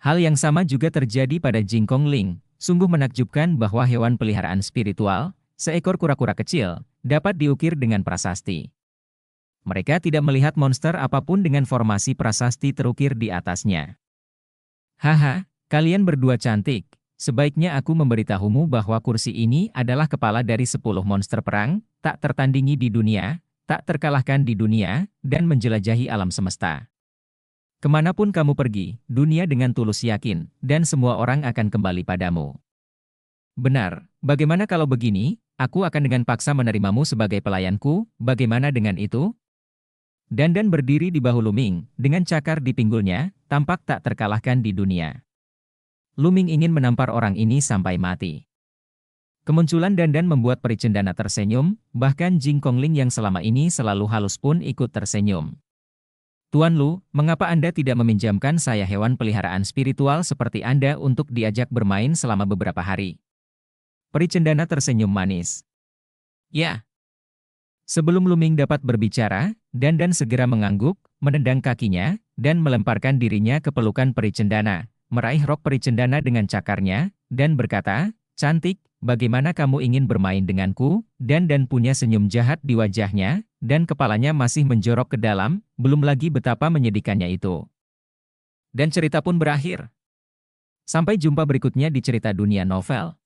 Hal yang sama juga terjadi pada Jing Kongling, sungguh menakjubkan bahwa hewan peliharaan spiritual, seekor kura-kura kecil, dapat diukir dengan prasasti. Mereka tidak melihat monster apapun dengan formasi prasasti terukir di atasnya. Haha, kalian berdua cantik. Sebaiknya aku memberitahumu bahwa kursi ini adalah kepala dari 10 monster perang, tak tertandingi di dunia, tak terkalahkan di dunia, dan menjelajahi alam semesta. Kemanapun kamu pergi, dunia dengan tulus yakin, dan semua orang akan kembali padamu. Benar, bagaimana kalau begini, aku akan dengan paksa menerimamu sebagai pelayanku, bagaimana dengan itu? Dandan berdiri di bahu Luming, dengan cakar di pinggulnya, tampak tak terkalahkan di dunia. Luming ingin menampar orang ini sampai mati. Kemunculan Dandan membuat peri cendana tersenyum, bahkan Jing Kongling yang selama ini selalu halus pun ikut tersenyum. Tuan Lu, mengapa Anda tidak meminjamkan saya hewan peliharaan spiritual seperti Anda untuk diajak bermain selama beberapa hari? Peri cendana tersenyum manis. Ya. Sebelum Luming dapat berbicara, Dandan segera mengangguk, menendang kakinya, dan melemparkan dirinya ke pelukan peri cendana, meraih rok peri cendana dengan cakarnya, dan berkata, "Cantik, bagaimana kamu ingin bermain denganku?" Dandan punya senyum jahat di wajahnya, dan kepalanya masih menjorok ke dalam, belum lagi betapa menyedihkannya itu. Dan cerita pun berakhir. Sampai jumpa berikutnya di cerita dunia novel.